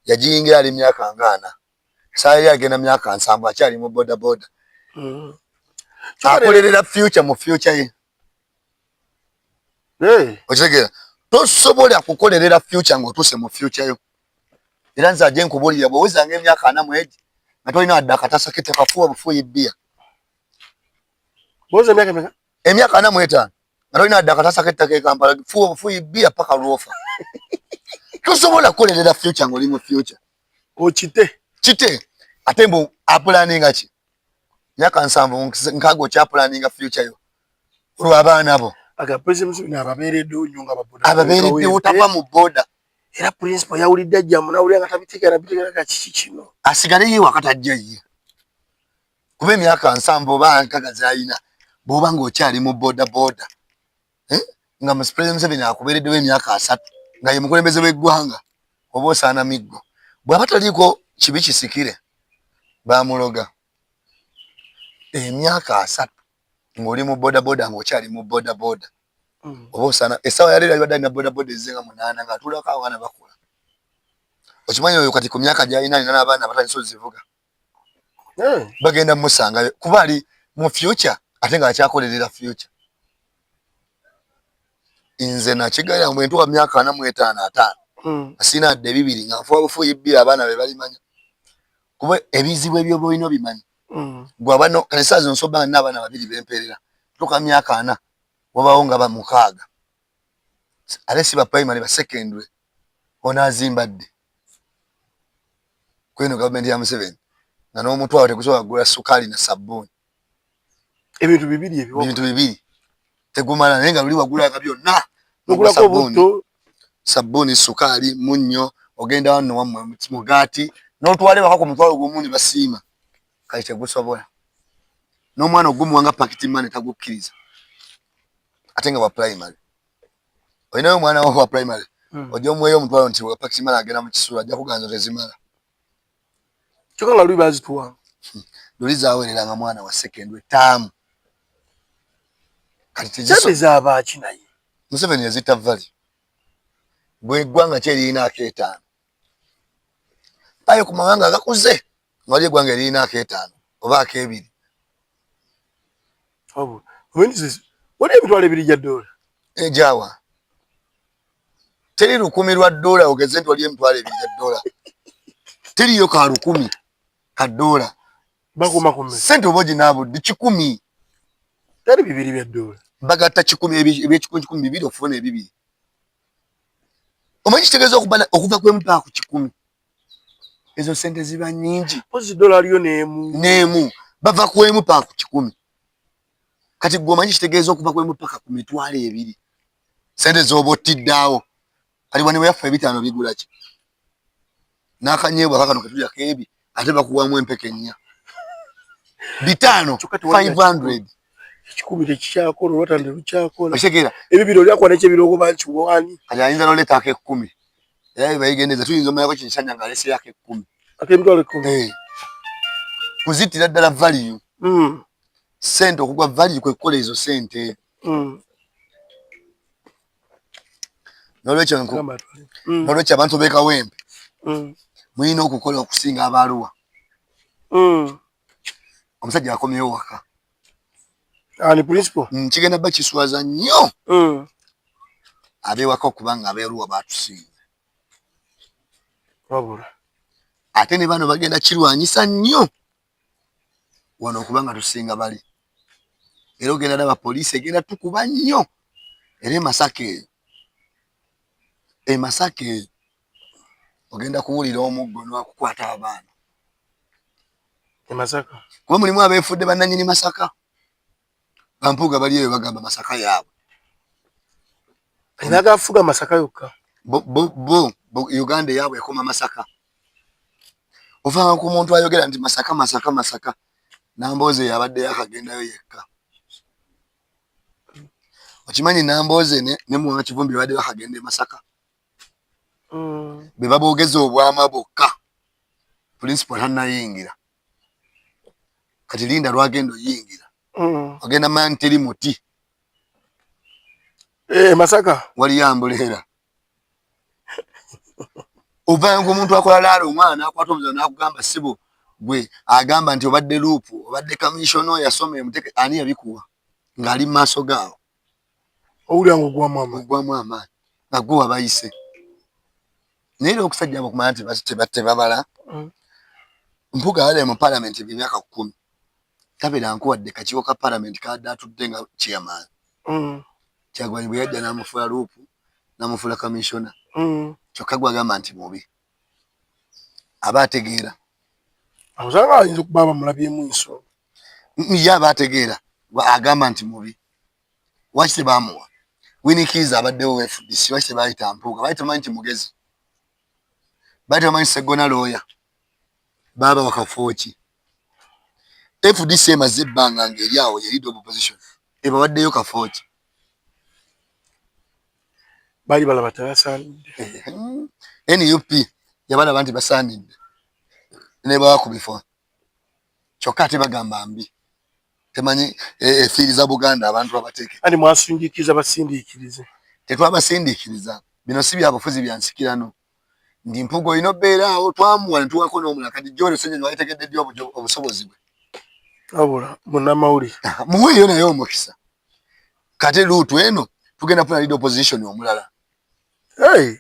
yagiyingira ali emyaka 4 saa yagenda myaka 7 akyali mu bodaboda akolerera future mu future ye okitegera tosobola kukolerera future ng'otuse mu future yo era nze ajje nkubulira bwe wezanga emyaka 4 mwezi nga tolina wadde akatasa kete kafuwa bufuyi bbia boza emyaka meka emyaka 4 mwezi nga tolina wadde akatasa kete ke Kampala fuwa bufuyi bbia paka lwofa tosobola kukolerera future ng'oli mu future kite ate mbu apulaninga ki myaka 7 nkago kya planninga future yo olwa abaana bo aga president na ababeredde onyunga ababoda ababeredde utava mu boda era principal yawulidde ajjamu nawulira nga tabitegera ka kiki kino asigale ye wakatajja ye kuba emyaka 7 oba nkagaza ayina bw'oba ng'okyali mu boda nga mu president Museveni akubeereddewo emyaka 3 nga ye mukulembeze w'eggwanga oba osaana miggo bw'aba taliiko kibi kisikire bamuloga emyaka 3 ng'oli mu bodaboda ng'okyali mu bodaboda oba osaana essaawa ya leero alibadde alina bodaboda ezizenga 8 ng'atuulako abaana bakula okimanyi oyo kati ku myaka gy'alina alina n'abaana abatandise ozivuga bagenda musangayo kuba ali mu future ate ng'akyakolerera future nze nakigaya bwe ntuuka myaka 45 asina adde 2 nga nfuba bufuyi bbiri abaana be balimanya kuba ebizibu ebyo boyino bimanyi gwaba no kanisa zino nsoba nga n'abaana 2 bemperera tuka myaka 4 wabawo nga ba 6 ale si ba primary ba secondary ona azimbadde kweno government ya Museveni na n'omutwalo tekusobola kugula sukali na sabuni ebintu bibiri ebyo tegumala naye nga luli wagula nga byonna nogulako butto sabuni sukali munnyo ogenda wano wamwe mugati n'otwale baka ku mutwalo gumundi basiima kale tegusobola n'omwana ogumuwanga pakiti mane tagukkiriza ate nga wa primary olinayo omwana wa primary ojja omweyo omutwalo nti wa pakiti mane agenda mu kisula ajja kuganza tezimala kyokka nga luli bazituwanga luli zaawereranga mwana wa secondary taamu zabezabaki naye Museveni yazita vali bwe eggwanga kyerinaako 5 ayo ku mawanga agakuze ng'oli eggwanga erinaako 5 oba ak2 wali emitwalo 2 gya dola ejawa teri $10,000 ogeze nti wali emitwalo 2 gya dola teriyo ka 10,000 ka dola bakuma kume sente oboji nabudde 10,000 teri 2 bya dola bagatta 10,000 ebyekikumi 2 okufuna 2 omanyi kitegeeza okuva kwemu paka ku 10 ezo sente ziba nyingi pozi dola aliyo n'emu bava kwemu paka ku 10 kati gwe omanyi kitegeeza okuva kwemu paka ku mitwalo 2 sente z'oba ottiddeawo aliwa ne bweyaffe 5 bigula ki n'akanyeebwa kakano ketulya keebi ate bakuwamu empeke 4 5 500 ekikumi tekikyakola olwatande lukyakola okitegera ebibiro lyakwana ekyebirogoba nti wani kati ayinza n'oleetaako 10 era bebayigendeza tuyinza omayako kinsanya ng'aleseyako 10 ak'emitwalo 10 kuzitira ddala value sente okugwa value kwe kukola ezo sente n'olwekyo abantu b'e Kawempe mulina okukola okusinga abaaluwa omusajja akomyewo waka ani principal kigenda bba kiswaza nnyo ab'ewaka okubanga abeeruwa baatusinga wabula ate ne bano bagenda kirwanyisa nnyo wano kubanga tusinga bali era ogenda n'aba poliisi egenda tukuba nnyo era Masaka ogenda kuwulira omuggo n'akukwata abaana Masaka kuba mulimu abeefudde bannannyini Masaka bampuuga bali eyo bagamba Masaka yaabwe nagafuga Masaka yokka bo Uganda yaabwe ekoma Masaka ovanga ku muntu ayogera nti Masaka Nambooze yabadde yakagendayo yekka okimanyi Nambooze ne Muwanga Kivumbi badde bakagenda Masaka be baboogeza obwama bokka principal hannayingira kati linda lwagenda oyingira ogenda manyi teri muti Masaka wali yambuleera ovanga omuntu akola laalo omwana akwata omuzaana n'akugamba sibo gwe agamba nti obadde luupu obadde kamishono yasoma emuteke ani yabikuwa ng'ali mu maaso gaawo owulira ng'ogwamu amaanyi nagwe wabayise naye era okusajja bakumanya nti tebabala mpuga ali mu palamenti emyaka 10 tabeera nkuwadde kakiiko ka palamenti kadde atudde nga chairman Kyagulanyi bwe yajja n'amufuula luupu n'amufuula kamishona kyokka gwagamba nti mubi aba ategeera awusanga ayinza okuba bamulabyemu nsonga ye aba ategeera agamba nti mubi waki tebamuwa winikiiza abaddewo FDC waki tebayita mpuuga baali tebamanyi nti mugezi baali tebamanyi Segona looya baba wakafooki FDC emaze ebbanga ng'eri awo yeri opposition ebawaddeyo kafooki bali balaba tebasaanidde NUP yabalaba nti basaanidde ne bawakubifo kyokka ate bagamba mbi temanyi efiiri za Buganda abantu abateeke ani mwasindiikiriza basindiikirize tetwabasindiikiriza bino si byabufuzi byansikirano ndi mpugo olina obbeera awo twamuwa ne tuwako n'omulala kati Joel Ssennyonyi walitegedde ddi obusobozi bwe wabula munnamawulire muweeyo naye omukisa kate luutu eno tugenda kufuna lead opposition omulala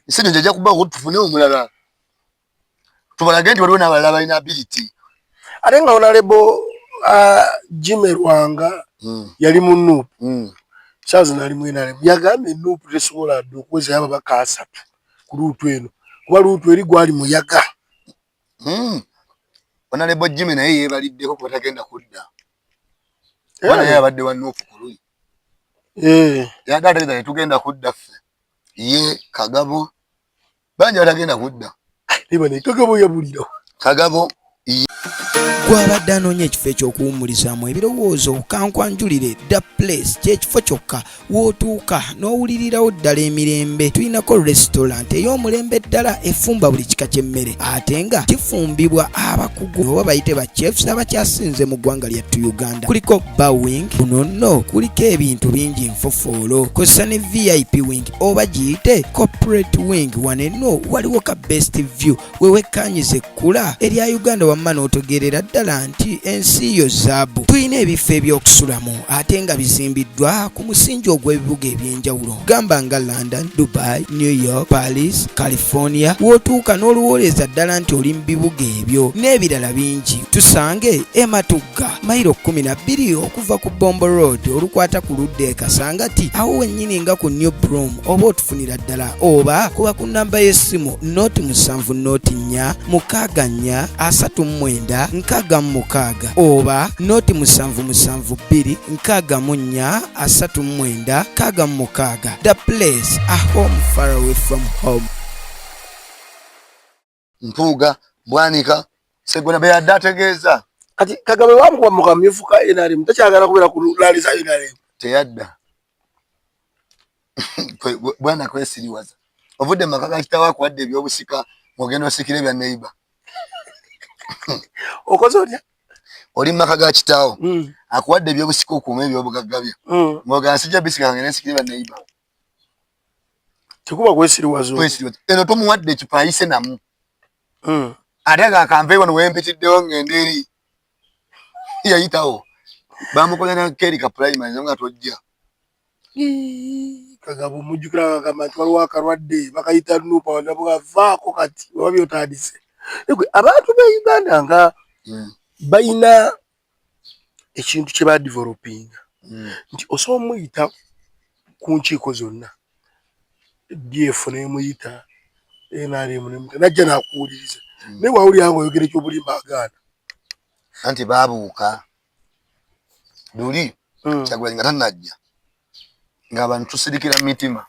Ssennyonyi ajja kubaako tufune omulala tubalage nti waliwo n'abalala balina ability ate nga Honorable Jimmy Lwanga yali mu Nuupu Charles nali mwenale yagambye Nuupu tesobola dde okuweza ababaka 3 ku luutu eno kuba luutu eri gwali muyaga Honorable Jimmy naye yeebaliddeko kuba tagenda kudda naye yabadde wa Nuupu ku luyi yagamba tugenda kudda ffe ye Kagabo banja batagenda kudda Kagabo yabuliro Kagabo gwabadde anoonya ekifo ekyokuwummulizaamu ebirowoozo kankwanjulire The Place kyekifo kyokka wootuuka n'owulirirawo ddala emirembe. Tulinako restaurant ey'omulembe ddala efumba buli kika ky'emmere ate nga kifumbibwa abakugu oba bayite ba chefs abakyasinze mu ggwanga lyattu Uganda. Kuliko bar wing, kuno nno kuliko ebintu bingi nfofoolo, kosa ne VIP wing oba giyite corporate wing. Wano enno waliwo ka best view wewekkaanyiza ekkula erya Uganda wamma n'otegeerera ddala nti ensi yo zaabu. Tulina ebifo ebyokusulamu ate nga bizimbiddwa ku musingi ogw'ebibuga ebyenjawulo gamba nga London, Dubai, New York, Paris, California. Wootuuka n'oluwooleza ddala nti oli mu bibuga ebyo n'ebirala bingi. Tusange Matugga mayiro 12 okuva ku Bombo Road olukwata ku ludda Kasangati awo wennyini nga ku New Broom, oba otufunira ddala oba kuba ku namba y'essimu 07 4 6 39 oba 07 2 6 39 The Place, a home far away from home. Mpuuga Bwanika Segona be yadde ategeeza kati Kagabo bamukuba mu kamyufu ka NRM takyagala kubeera ku laali za NRM teyadda bwana kwesiriwaza ovudde maka ga kitaawo akuwadde ebyobusika ng'ogenda osikira ebya neighbor okoze otya oli maka ga kitaawo akuwadde ebyobusika okuuma ebyobugagga bye ng'ogenda sijja bisika ngenda nsikira ebya neighbor tekuba kwesiriwaza eno tomuwadde ekipa ayise namu ate nga akanve wano wempitiddewo ng'enda eri yayitawo bamukolera keri ka primary nga tojja Kagabo mujjukira akagamba nti waliwo akalwadde bakayita Nuupu wanabuga vaako kati oba byotandise abantu be Uganda nga bayina ekintu kye ba developing nti osobola omuyita ku nkiiko zonna DF n'emuyita NRM n'emuyita najja n'akuwuliriza naye wawulira nga oyogera ekyobulimba agaana anti baabuuka luli Kyagulanyi nga tannajja ng'abantu tusirikira mu mitima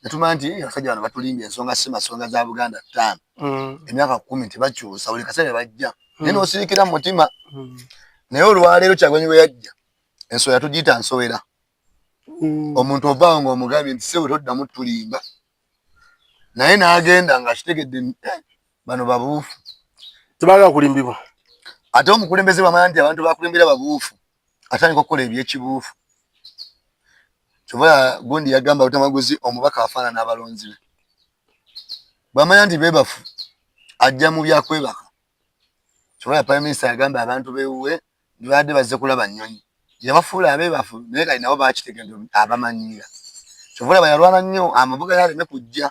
ne tumanya nti abasajja bano batulimbye ensonga si masonga za Buganda 5 emyaka 10 tebakyusa buli kaseera bajja naye n'osirikira mu mutima naye olwaleero Kyagulanyi bwe yajja ensonga yatugiyita nsowera omuntu ovaawo ng'omugambye nti sebo toddamu tulimba naye n'agenda ng'akitegedde bano babuufu tebaagala kulimbibwa ate omukulembeze bw'amanya nti abantu bakulembera babuufu atandika okukola ebyekibuufu kyova gundi yagamba Butamaguzi omubaka afaana n'abalonzi be bw'amanya nti beebafu ajja mu byakwebaka kyova Prime Minister yagamba abantu beewuwe ntibadde bazze kulaba nnyonyi yabafuula abeebafu naye kali nabo bakitegedde abamanyiira kyova bayalwana nnyo amabuga yaleme kujja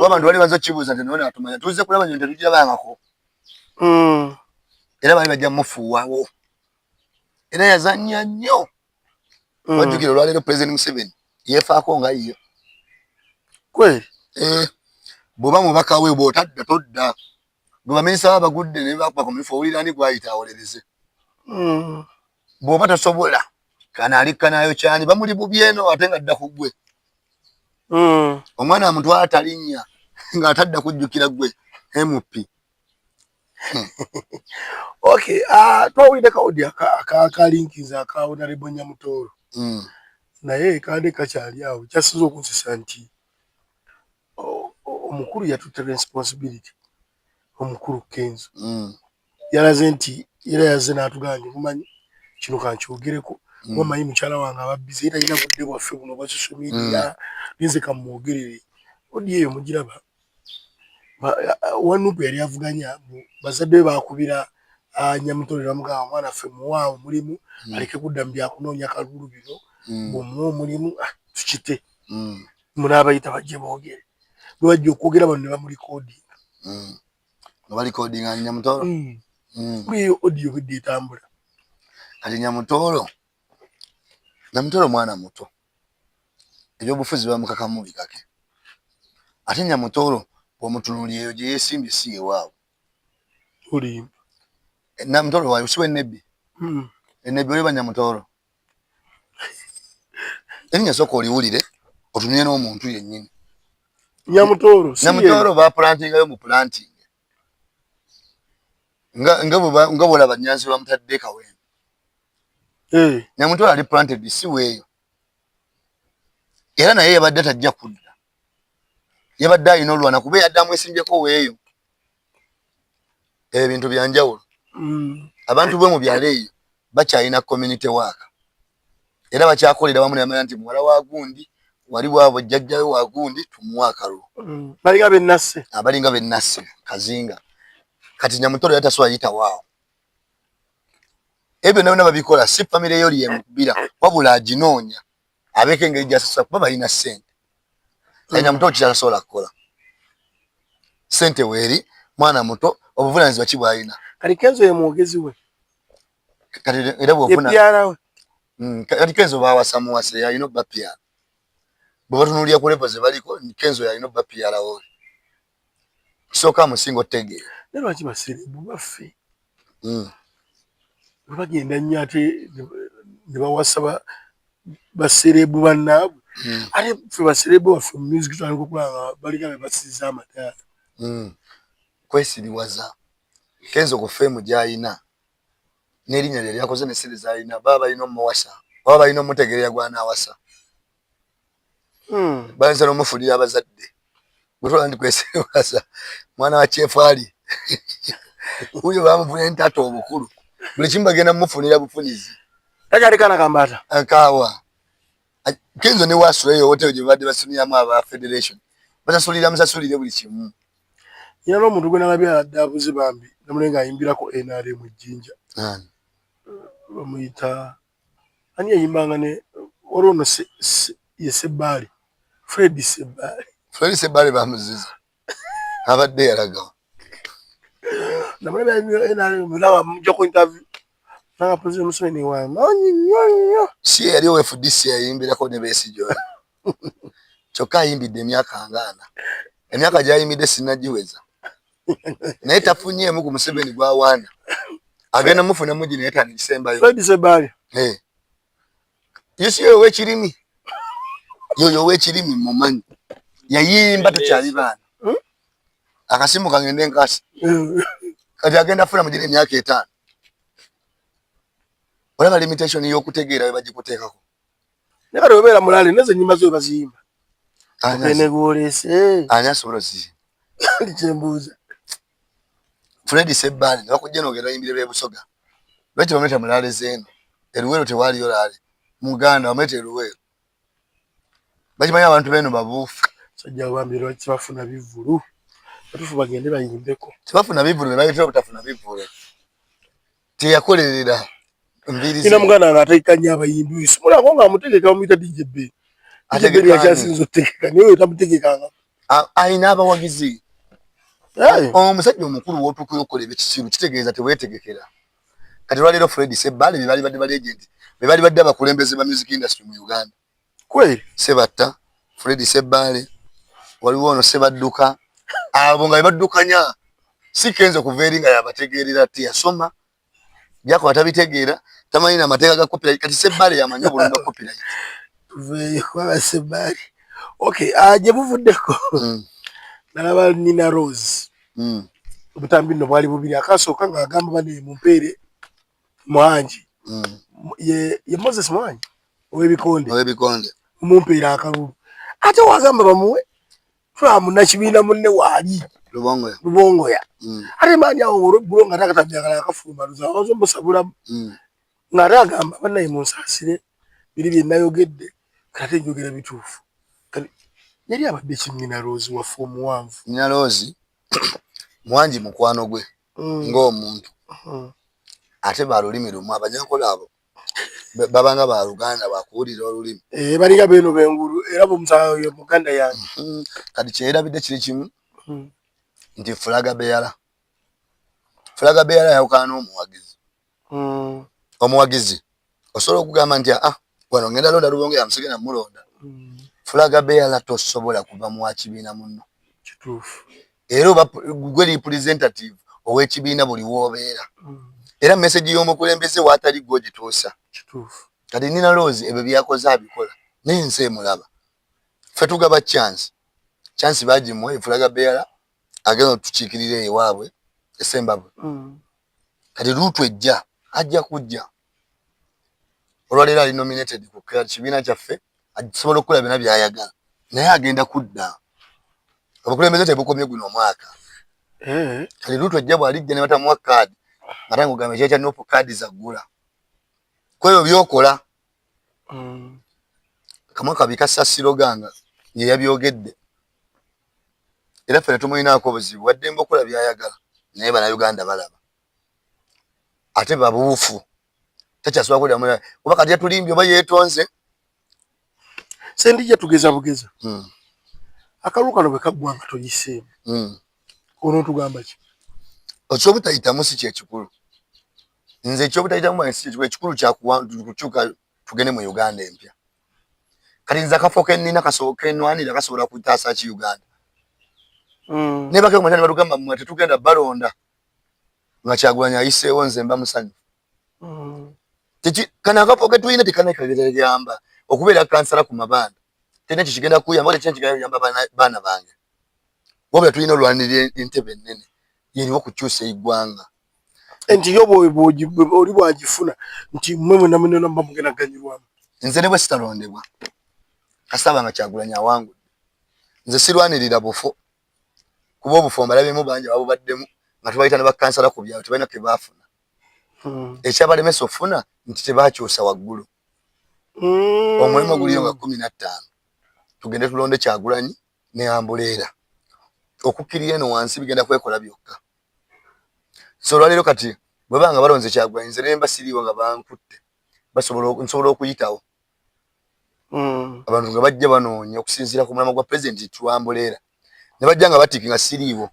abantu bali banza kibuuza nti none atumanya tuzze kulaba nnyonyi tetugirabangako era bali bajja mufuuwawo era yazannya nnyo wajjukira olwaleero President Museveni yeefaako nga ye kweli bw'oba mubaka we bw'otadda todda bwe baminisita babagudde ne bakuba ku mulifu owulira ani gwayita awolereze bw'oba tosobola kanaalikanayo kyani bamuli bubi eno ate nga adda ku ggwe omwana amutwala atalinnya ng'atadda kujjukira ggwe MP okay twawulidde kawudi akalinkiza aka Honorable Nyamutoolo naye kandi kakyali awo kyasinze okunsisa nti omukulu yatutte responsibility omukulu Kenzo yalaze nti era yazze n'atugamba nti mumanyi kino kankyogereko wamanyi mukyala wange ababbize era alina budde bwaffe buno bwa social media ninze kamwogerere odi eyo mugiraba Wanupu yali avuganya bazadde be bakubira Nyamutoolo bamugamba mwana ffe muwaawo mulimu aleke kudda mu byakunoonya kalulu bino bw'omuwa omulimu tukite munaabayita bajje boogere bwe bajja okwogera bano ne bamulikoodinga balikoodinga Nyamutoolo eyo odiyo bwedde etambula kati Nyamutoolo mwana muto ebyobufuzi bamukakamu bikake ate Nyamutoolo bw'omutunuulira eyo gye yeesimbye si ewaabwe olimba Nyamutoolo waayo si w'ennebbi ennebbi oliba Nyamutoolo erinnya sooka oliwulire otunulye n'omuntu yennyini Nyamutoolo baapulantingayo mu pulanting nga bw'olaba Nyanzi bamutadde Kawempe Nyamutoolo ali planted si weeyo era naye yabadde tajja kudda yabadde alina olwana kuba yadde amwesimbyeko weeyo ebintu byanjawulo abantu bwe mu byalo eyo bakyalina community work era bakyakolera wamu namanya nti muwala wa gundi wali bwabo jjajjawe wa gundi tumuwa akalulu abalinga bennasse kazinga kati Nyamutoolo yatasobola yita waawo ebyo byonna babikola si famire eyo lyemukubira wabula aginoonya abeeko engeri gy'asasula kuba balina ssente naye Nyamutoolo kitasobola kukola ssente weeri mwana muto obuvunaanyizibwa ki bw'alina kati Kenzo ye mwogezi we kati era bw'ofuna kati Kenzo baawasa muwase yalina obba pyala bwe batunuulira ku levo ze baliko Kenzo yalina obba pyala wo kisooka amusinga otegeera naye lwaki baserebu baffe bwe bagenda nnyo ate ne bawasa baserebu bannaabwe ate ffe baserebu baffe mu music tutandika okulaba balinga be basiza amataala kwesiriwaza Kenzo ku ffeemu gy'alina n'erinnya lye lyakoze n'essire z'alina baba balina omuwasa baba balina omutegeerera gw'anaawasa bayinza n'omufulira abazadde bwe tulaba nti kwesiriwaza mwana wa kyefaali uyo bamuvuna entaata obukulu buli kimu bagenda mumufunira bufunizi takyalika nakambata akawa Kenzo ne wasulayo hoteli gye badde basuniramu aba federation basasulira musasulire buli kimu era n'omuntu gwe nalabye adde abuze bambi namulenga ayimbirako NRM Ejjinja bamuyita ani yayimbanga ne olwono ye Sebbaali Fred Sebbaali bamuziza abadde yalagawa namulabye NRM mulaba mujja ku interview Na President Museveni wa manyi si yali OFDC yayimbirako ne Besigye kyokka ayimbidde emyaka ngana emyaka gy'ayimbidde sinnagiweza naye tafunyeemu ku Museveni gwawaana agenda mufuna mugi naye tanigisembayo Fred Sebali yusi yoyo w'ekirimi mumanyi yayimba tukyali baana akasimu kangende nkasi kati agenda funa mugi emyaka 5 olaba limitation y'okutegeera we bagikuteekako ne kati obeera mulale neze ennyimba zo baziyimba okene gwolese ani asobola si alikyembuuza Fred Sebali ne bakujja n'ogenda oyimbire b'e Busoga lwaki bamuyita mulale zeeno eruweero tewaaliyo laale muganda bamuyita eruweero bakimanyi abantu beno babuufu sajja bambi lwaki tebafuna bivulu batufu bagende bayimbeko tebafuna bivulu bebayitira obutafuna bivulu teyakolerera ina muganda nga atekanya abayimbi simulako nga amutegeka bamuyita DJ B ategeri yakyasinza otegeka niwe tamutegekanga ayina abawagizi omusajja omukulu w'otuuka okukola ebyekisiru kitegeeza teweetegekera kati lwaleero Fred Sebali bebaali badde balegenti bebaali badde abakulembeze ba music industry mu Uganda kweli Sebatta Fred Sebali waliwo ono Sebadduka abo nga bebaddukanya si kenzo kuva eri nga yabategeerera ati yasoma byako atabitegeera tamanyi n'amateeka ga copyright kati Sebali yamanyi obulungi copyright tuveeyo kwa Sebali okay aje buvuddeko nalaba Nina Rose obutambi nno bwali bubiri akasooka nga agamba bane mumpeere Mwangi ye Moses Mwangi owebikonde mumpeere akalulu ate wagamba bamuwe twamunakibiina munne waali Lubongoya ate maani awo olweggulo nga takatambyagala akafulumaluza awaza omusabulamu ng'ate agamba bannaye munsaasire biri bye nayogedde kate njogera bituufu yali abadde ki Nina Rose waffe omuwanvu Nina Rose Mwangi mukwano gwe ng'omuntu ate balulimi lumu abanyakola abo babanga ba Luganda bakuwulira olulimi baliga beno bengulu era bomusawo yo muganda yange kati kyerabidde kiri kimu nti Fulaga Beyala yawukana n'omuwagizi omuwagizi osobola okugamba nti wano ngenda londa Lubongoya musege namulonda Fulaga Beyala tosobola kuva mu wakibiina munno kituufu era oba gwe representative ow'ekibiina buli w'obeera era message y'omukulembeze waatali gw'ogituusa kituufu kati Nina Rose ebyo byakoze abikola naye nsi emulaba ffe tugaba chance bagimuwa Fulaga Beyala agenda otukiikirira ewaabwe eSembabwe kati luutu ajja kujja olwaleero ali nominated ku kibiina kyaffe asobola okukola byonna by'ayagala naye agenda kudda obukulembeze tebukomye guno omwaka kati luutu ajja bw'alijja ne batamuwa kaadi ate ng'ogamba ekyekya nopu kaadi zaggula kwebyo byokola kamwe kabika Sassiro Ganga ye yabyogedde era ffe netumulinaako obuzibu waddembe okukola by'ayagala naye bannayuganda balaba ate babuufu takyasobola kulira mulala kuba kati yatulimbye oba yeetonze sendijja tugeza bugeza akalulu kano bwe kaggwa nga toyiseemu onootugamba ki ekyobutayitamu si kyekikulu nze ekyobutayitamu si kyekikulu ekikulu kyakukyuka tugende mu Uganda empya kati nze akafo kennina kenwanira kasobola kutaasa ki Uganda ne bake kumanya ne batugamba mmwe tetugenda balonda nga Kyagulanyi ayiseewo nze mba musanyufu kana akafo ke tulina tekanakagamba okubeera kansala ku mabanda tena kikigenda kuyamba oba tekigenda kuyamba baana bange wabula tulina olwanirira entebe ennene yeriwo okukyusa eggwanga nti yo oli bwagifuna nti mmwe mwena mwena mba mugenaganyirwamu nze ne bwe sitalondebwa kasaba nga Kyagulanyi awangudde nze sirwanirira bufo kuba obufo mbalabyemu bangi babubaddemu nga tubayita ne bakansala ku byalo tebalina ke baafuna ekyabalemesa ofuna nti tebakyusa waggulu omulimu guliyo nga 15 tugende tulonde Kyagulanyi ne Ambuleera okukkirira eno wansi bigenda kwekola byokka so olwaleero kati bwe banga balonze Kyagulanyi nze nemba siriiwo nga bankutte nsobola okuyitawo abantu nga bajja banoonya okusinziira ku mulamwa gwa pulezidenti tuwambuleera ne bajja nga batiki nga siriiwo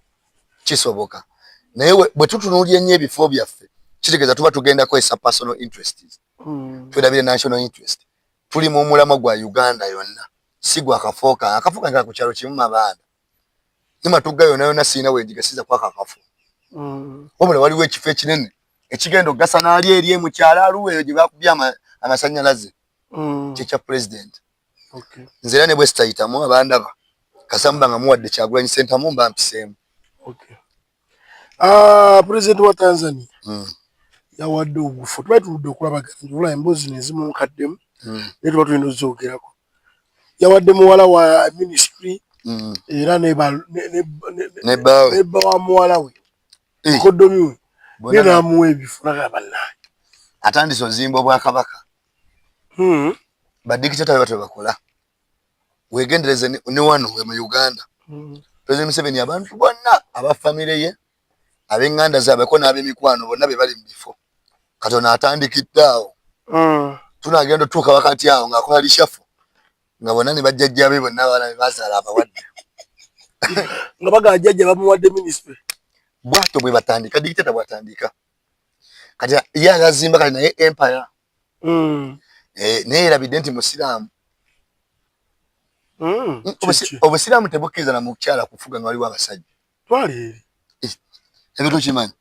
kisoboka naye bwe tutunuulya ennyo ebifo byaffe kitegeza tuba tugenda kwesa personal interests twedabire national interest tuli mu mulama gwa Uganda yonna sigwa akafoka nga ku kyalo kimu mabanda nima tugayo nayo nasina wenjigasiza kwa akafu obule waliwo ekifo ekinene ekigendo gasa nali eri mu kyalo aluwe gye bakubya amasanyalaze kya president nzira ne bwe sitayitamu abandaba kasamba nga muwadde Kyagulanyi Center mu mbampisemu president wa Tanzania yawadde ogufu tubatudde okulabagana embozi nezimu nkaddemu ne tuba tulina ozoogerako yawadde muwala wa ministry era ne wa muwala we kodomi we n'amuwa ebifo n'agabanaye atandise ozimba Obwakabaka badikitata bwe bakola wegendereze ne wano mu Uganda President Museveni abantu bonna aba family ye abenganda zabe ko n'abemikwano bonna be bali mu bifo Katonda atandikiddawo tunagenda tuka wakati awo ngakola lishafu nga bonna ne bajjajjabe bonna abana bazaala abawadde nga bagajjajja bamuwadde ministry bwato bwe batandika dictator bwatandika kati ye agazimba kati naye empire naye erabidde nti musiraamu obusiraamu tebukkiriza na mukyala kufuga nga waliwo abasajja twali ebintu kimanyi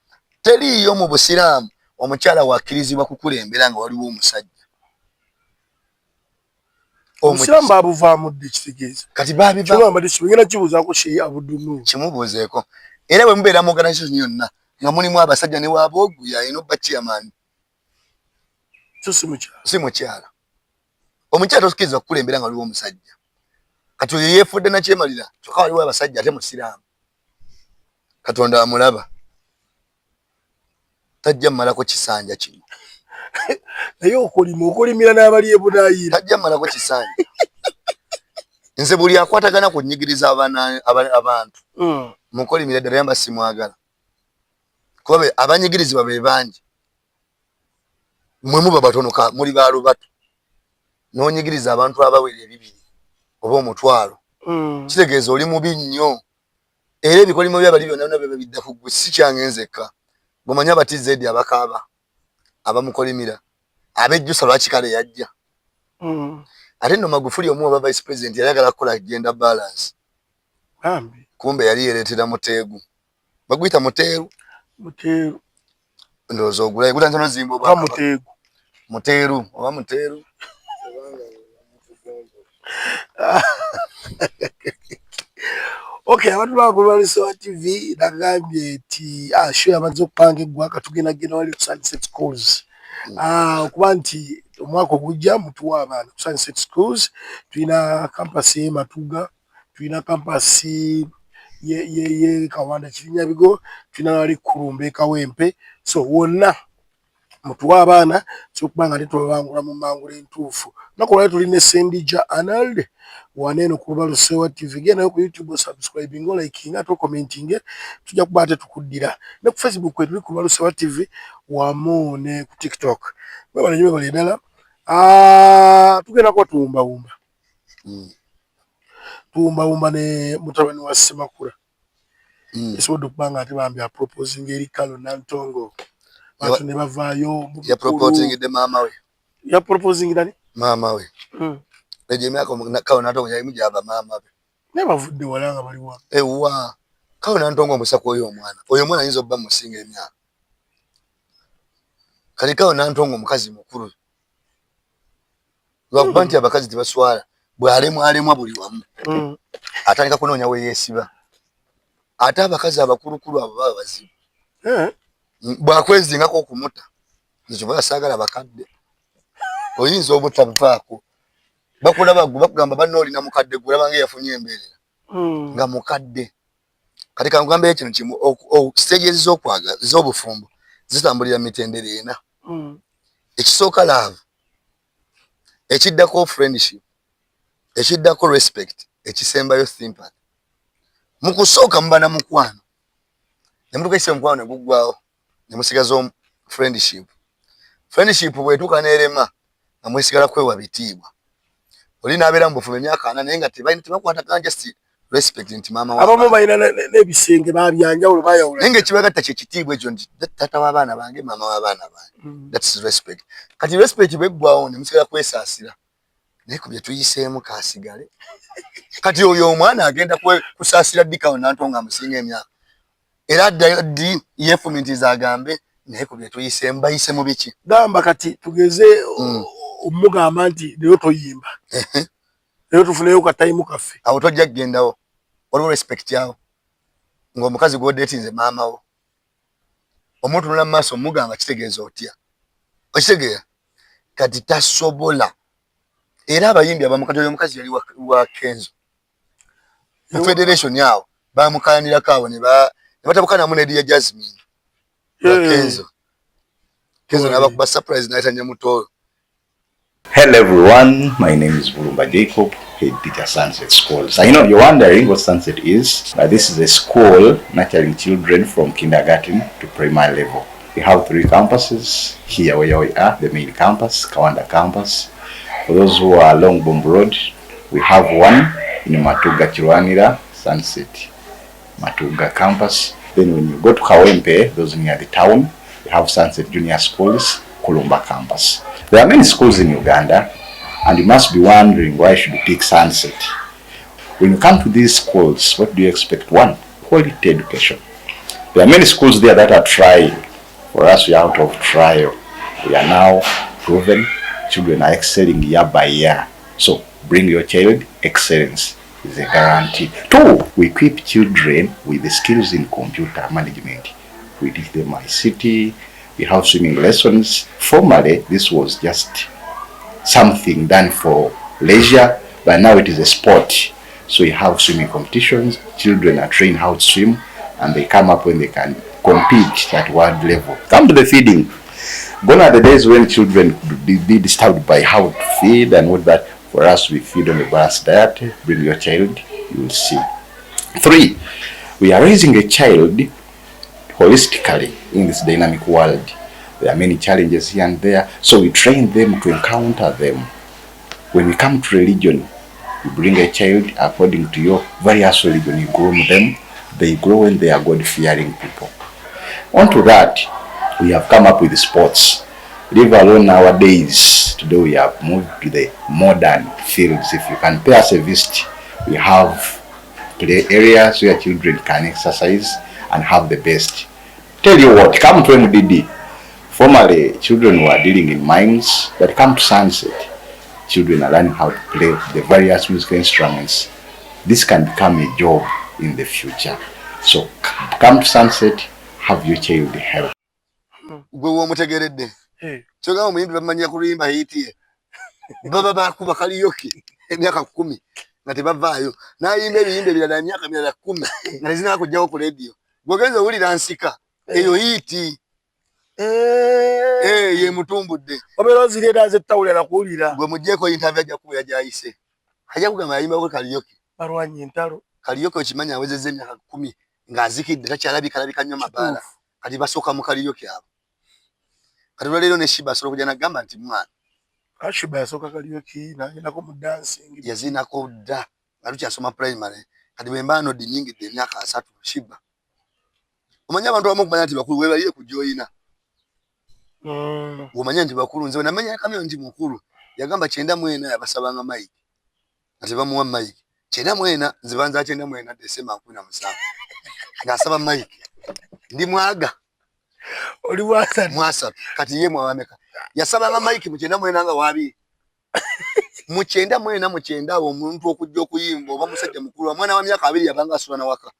teriiyo mu busiraamu omukyala wakkirizibwa kukulembera nga waliwo omusajja omusiraamu babuvaamu dde kitegeeza kati babivaamu ngenda kibuuzaako Sheikh Abdul kimubuuzeeko era bwe mubeera mu organisation yonna nga mulimu abasajja ne waabooguya ayina obba chairman si mukyala omukyala tosikiriza kukulembera nga waliwo omusajja kati oyo yeefudde nakyemalira kyokka waliwo abasajja ate musiraamu Katonda amulaba tajja mmalako kisanja kino naye okolimira n'abali ebunaayira tajja mmalako kisanja nze buli akwatagana kunnyigiriza abantu mukolimira ddala yamba simwagala kuba abanyigirizibwa be bangi mwe muba batono muli baalubato n'onyigiriza abantu abawera ebibiri oba omutwalo kitegeeza oli mubi nnyo era ebikolimo byabali byonna byonna bye bidda ku ggwe si kyangenzekka bw'omanyi abatizedi abakaaba abamukolimira abejjusa lwaki kale yajja ate nno Magufuli omu oba vice president yayagala kukola gender balance kumbe yali yereetera Muteegu baguyita Muteeru ndowooza ogulayo gutanzano zimba Obwakabaka Muteeru oba Muteeru okay abantu bakulwalisa TV nagambye nti show yamaze okupanga eggwaka tugendagenda wali Sunset Schools okuba nti omwaka ogujja mutuwa abaana ku Sunset Schools tulina campus ye Matuga tulina campus ye Kawanda Kirinyabigo tulina wali Kulumbe Kawempe so wonna mutuwa abaana kyokubanga tetubabangula mu mangula entuufu nakolwa tulina Sendija Arnold waneno ku Lusewa TV genda ku YouTube subscribing liking ato commenting tujja kuba tukuddira ne ku Facebook kwetu ku Lusewa TV wamu ne ku TikTok bale nyo bale dala tugenda kwa tuumba ne mutabani wa Semakula esobodo kubanga ate bambya proposing eri Kalo Nantongo batu ne bavaayo ya proposing de mama we ya proposing dani mama we Leje myako Kalo Nantongo yayi mujaba mama be ne bavudde walanga bali wa ewa Kalo Nantongo omusako oyo mwana yinza obba musinga emyaka kali Kalo Nantongo omukazi mukulu lwakuba nti abakazi tebaswala bwalemwa buli wamu atandika kunoonya we yeesiba ate abakazi abakulukulu abo baba bazibu bwakwezingako okumuta nekyoba saagala bakadde oyinza obutavaako bakulaba gwe bakugamba banna olina mukadde gwe olabanga yafunye embeerera nga mukadde kati kangambe ekino kimu stage ez'obufumbo zitambulira mitendera ena ekisooka love ekiddako friendship ekiddako respect ekisembayo sympathy mukusooka muba na mukwano nemutuka ekise mukwano ne guggwawo ne musigaza friendship bwetuuka n'erema nga mwesigala kwewa bitiibwa oli n'abeera mu bufumbo emyaka 4 naye nga tebakwata kanja respect nti mama abamu balina n'ebisenge babyanjawulo bayawula nenge kibagatta kyekitiibwa ekyo nti tata w'abaana bange mama w'abaana bange that's respect kati respect bweggwawo ne musigala kwesaasira naye ku bye tuyiseemu kaasigale kati oyo omwana agenda kusaasira dikawo nantonga amusinga emyaka era ddi yefumintiza agambe naye ku bye tuyiseemu bayise mu biki gamba kati tugeze omugamba nti leero toyimba leero tufuneyo katayimu kaffe awo tojja kugendawo waliwo respect yawo ng'omukazi gw'odeetinze maama wo omuntu nula mu maaso omugamba kitegeeza otya okitegeera kati tasobola era abayimbi abamu kati oyo omukazi yali wa Kenzo mu federation yawo bamukaanirako awo ne batabukanamu ne Dia Jasmine Kenzo n'abakuba surprise n'ayita Nyamutoolo. Hello everyone, my name is Bulumba Jacob, head teacher Sunset Schools. I know you're wondering what Sunset is. This is a school nurturing children from kindergarten to primary level. We have 3 campuses here where we are, the main campus, Kawanda campus. For those who are along Bombo Road, we have one in Matuga Chirwanira, Sunset Matuga campus. Then when you go to Kawempe, those near the town, we have Sunset Junior Schools, Kulumba campus. There are many schools in Uganda, and you must be wondering why should you pick Sunset. When you come to these schools, what do you expect? 1, quality education. There are many schools there that are trying. For us, we are out of trial. We are now proven. Children are excelling year by year. So bring your child. Excellence is a guarantee. 2, we equip children with the skills in computer management. We teach them ICT. We have swimming lessons. Formerly, this was just something done for leisure, but now it is a sport. So you have swimming competitions. Children are trained how to swim, and they come up when they can compete at world level. Come to the feeding. Gone are the days when children be disturbed by how to feed and what that. For us, we feed on a balanced diet. Bring your child, you will see. 3, we are raising a child holistically in this dynamic world. There are many challenges here and there, so we train them to encounter them. When we come to religion, you bring a child according to your various religion, you groom them, they grow when they are God-fearing people. Onto that, we have come up with sports. Leave alone nowadays, today we have moved to the modern fields. If you can pay us a visit, we have play areas where children can exercise and have the best. Tell you what, come to MDD. Formerly, children were dealing in mines, but come to Sunset. Children are learning how to play the various musical instruments. This can become a job in the future. So come to Sunset, have your child help. Gwe womutegeredde. Kyogamba omuyimbi bamanya kuluyimba hiti baba bakuba kaliyoki emyaka 10 nga tebavaayo n'ayimba ebiyimba ebirala emyaka 10 nga tezina kujjawo ku radio. Gwogenza owulira nsika eyo hiti ye mutumbudde obeera ozirira ze ttawulira nakuwulira gwe mugjeeko interview ajja kuba yajayise ajja kugamba yayimbako kaliyoki balwanyi entalo kaliyoki okimanya awezezza emyaka 10 ng'azikidde takyalabika nnyo mabaala kati basooka mu kaliyoki abo kati olwaleero ne Shiba asobola okujja n'agamba nti mwana Shiba yasooka kaliyoki n'agendako mu dancing yazinako dda nga tukyasoma primary kati bwe mba nodi nnyingidde emyaka 3 Shiba omanya abantu abamu okumanya nti bakulu webalire ku gy'olina omanya nti bakulu nze namanya kamyo nti mukulu yagamba 94 yabasabanga Mike nga tebamuwa Mike 94 nze banza 94 December 17 ng'asaba Mike ndi mwaga oli mwasa kati ye mwawameka yasabanga Mike mu 94 nga wabi mu 94 abo omuntu okujja okuyimba oba musajja mukulu omwana wa myaka 2 yabanga asula na waka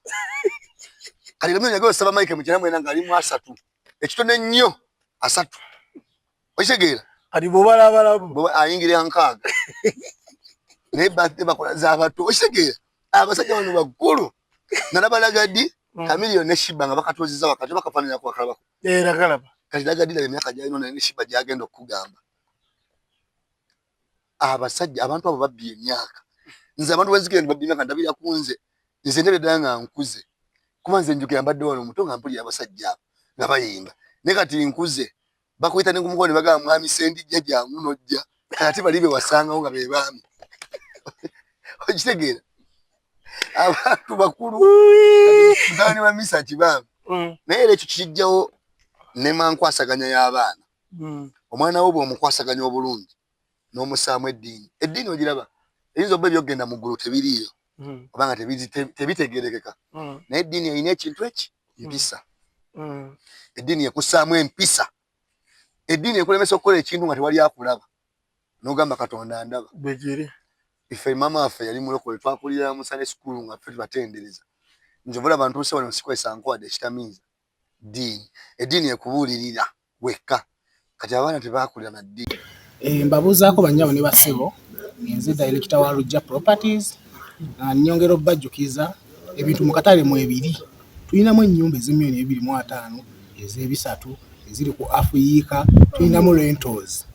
kati lemyo yagaba saba Mike mu 94 nga ali mu 3 ekitone nnyo 3 okitegeera kati bobalabalabu bo ayingira nkaaga ne birthday bakola z'abato okitegeera abasajja bano bakulu nalabalagadi Chameleone ne Shiba nga bakatozizza wakati bakafanira kwa kalaba era kalaba kati dagadira emyaka gyalino ne Shiba gyagenda okugamba abasajja abantu abo babbi emyaka nze abantu wenzikira babbi emyaka ndabira kunze nze ndebe danga nkuze kuba nze njukira mbadde wano omuto nga mpulira abasajja nga bayimba ne kati nkuze bakuyita ne kumukoni bagamba mwami sendi jjajja munojja kati balibe wasangawo nga be baami okitegeera abantu bakulu mutani wa misa kibambi naye ekyo kijjawo ne mankwasaganya y'abaana omwana wo bw'omukwasaganya obulungi n'omusaamu eddiini ogiraba eyinza obba ebyogenda mu ggulu tebiriiyo obanga tebitegerekeka naye eddiini erina ekintu eki mpisa eddiini ekussaamu empisa eddiini ekulemesa okukola ekintu nga tewali akulaba n'ogamba Katonda ndaba ife mama waffe yali mulokole twakulira mu Sunday school nga ffe tubatendereza njovula abantu nse wano sikwesa nkwade ekitamiiza ddiini eddiini ekubuulirira wekka kati abaana tebaakulira na ddiini. Mbabuuzaako bannyaabo ne bassebo nze director wa Lujja Properties nnyongera obbajjukiza ebintu mu katale mu ebiri tulinamu ennyumba ezi1,250 ez'ebisatu eziri ku Afuyiika tulinamu rentals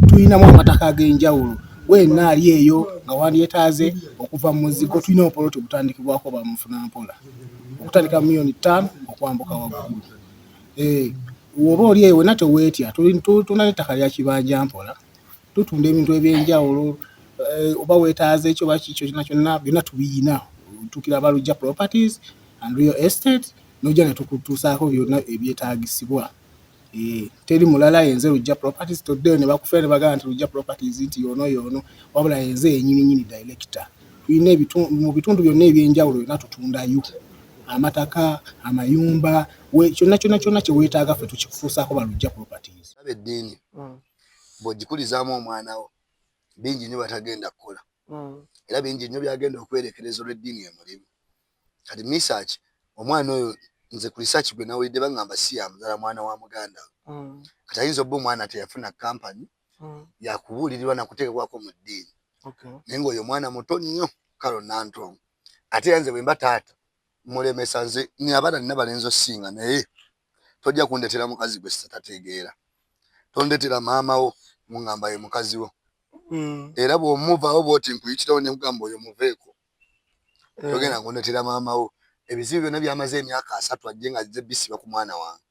tulinamu amataka ag'enjawulo wenna ali eyo nga wandyetaaze okuva mu muzigo tulina opoloti obutandikibwako bamufunampola okutandika $5,000,000 okwambuka waggulu. Woba oli eyo wenna teweetya tulina ettaka lya kibanja mpola tutunda ebintu ebyenjawulo oba weetaaze ekyo bakikyo kyonna byonna tubiyina tukira ba Lujja Properties and Real Estate n'ojja ne tukutuusaako byonna ebyetaagisibwa. Teri mulala yenze Lujja Properties toddeyo ne bakufera ne bagamba nti Lujja Properties nti yoono wabula yenze yennyini director. Tulina mu bitundu byonna ebyenjawulo byonna tutundayo amataka amayumba kyonna kye weetaaga ffe tukikufuusaako ba Lujja Properties. Eddiini bw'ogikulizaamu omwana wo bingi nnyo batagenda kukola era bingi nnyo byagenda okwerekereza olw'eddiini emulimu. Kati research omwana oyo nze ku research gwe nawulidde bagamba si yamuzaala mwana wa muganda we kati ayinza obba omwana teyafuna kampani yakubuulirirwa nakuteekwako mu ddiini naye ng'oyo mwana muto nnyo kalo nantongo ate yanze bwe mba taata mulemesa nze abaana nina balenzi osinga naye tojja kundetera mukazi gwe sitategeera tondetera maama wo mungamba ye mukazi wo era bw'omuvaawo bw'oti nkuyitirawo ne mugamba oyo muveeko togenda kundetera maama wo ebizibu byonna byamaze emyaka 3 ajje nga azze bisiba ku mwana wange.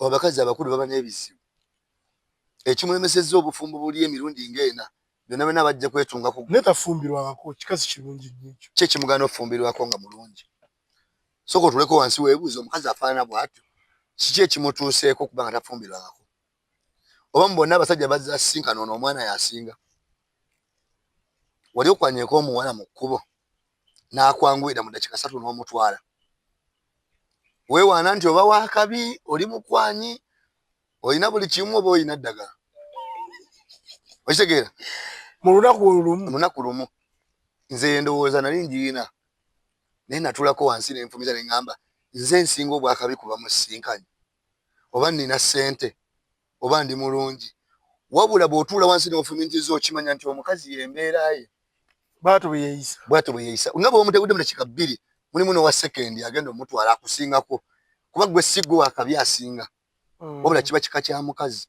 Abakazi abakulu baba n'ebizibu ekimulemesezza obufumbo buli emirundi ng'ena byonna byonna bajja kwetunga ku netafumbirwako kikazi kirungi nnyo kye kimugana ofumbirwako nga mulungi soko tuleko wansi weebuuza omukazi afaanana bw'atyo kiki ekimutuuseeko kuba nga tafumbirwako oba mbonna abasajja bazza sinkana ono omwana yasinga wali okwanyeeko omuwala mu kkubo n'akwanguyira mu dakiika 3 n'omutwala weewaana nti oba waakabi oli mukwanyi olina buli kimu oba olina ddagala okitegeera mu lunaku lumu nze ndowooza nali ngiina naye natulako wansi nenfumiza ne ŋŋamba nze nsinga obwakabi kuba musinkanye oba nina ssente oba ndi mulungi wabula bw'otuula wansi n'ofumitiza okimanya nti omukazi y'embeera ye bw'atyo bwe yeeyisa nga bw'omutegudde mu dakiika 2 mulimu n'owa sekendi agenda omutwala akusingako kuba gwe si gwe wakabi asinga wabula kiba kika kya mukazi.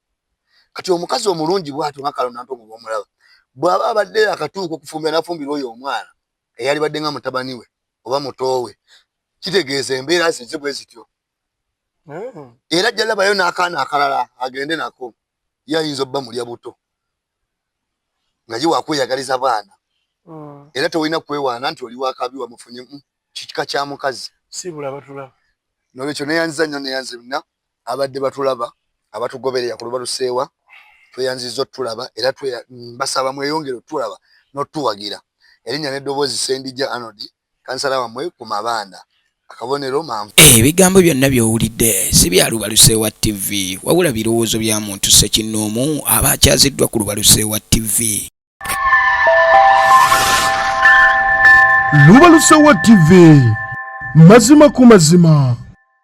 Kati omukazi omulungi bw'atyo nga Kalo Nantongo bw'omulaba bw'aba abadde akatuuka okufumbira n'afumbira oyo omwana eyali badde nga mutabani we oba mutowe kitegeeza embeera ze bwe zityo era ajja labayo n'akaana akalala agende nako yayinza obba mulya buto nga ye wakweyagaliza baana era tewolina kwewaana nti oli wakabi wamufunye kika kya mukazi sibula batulaba nolwekyo neyanziza nnyo neyanze bina abadde batulaba abatugoberera ku lubaluseewa tweyanziza otulaba era basaba mweyongere otulaba n'otuwagira erinnya n'eddoboozi Sendija Arnold kansala wammwe ku Mabanda akabonero manvu. Ebigambo byonna by'owulidde si bya Lubaluseewa TV wabula birowoozo bya muntu Ssekinnoomu aba akyaziddwa ku Lubaluseewa TV. Lubaluseewa TV mazima ku mazima.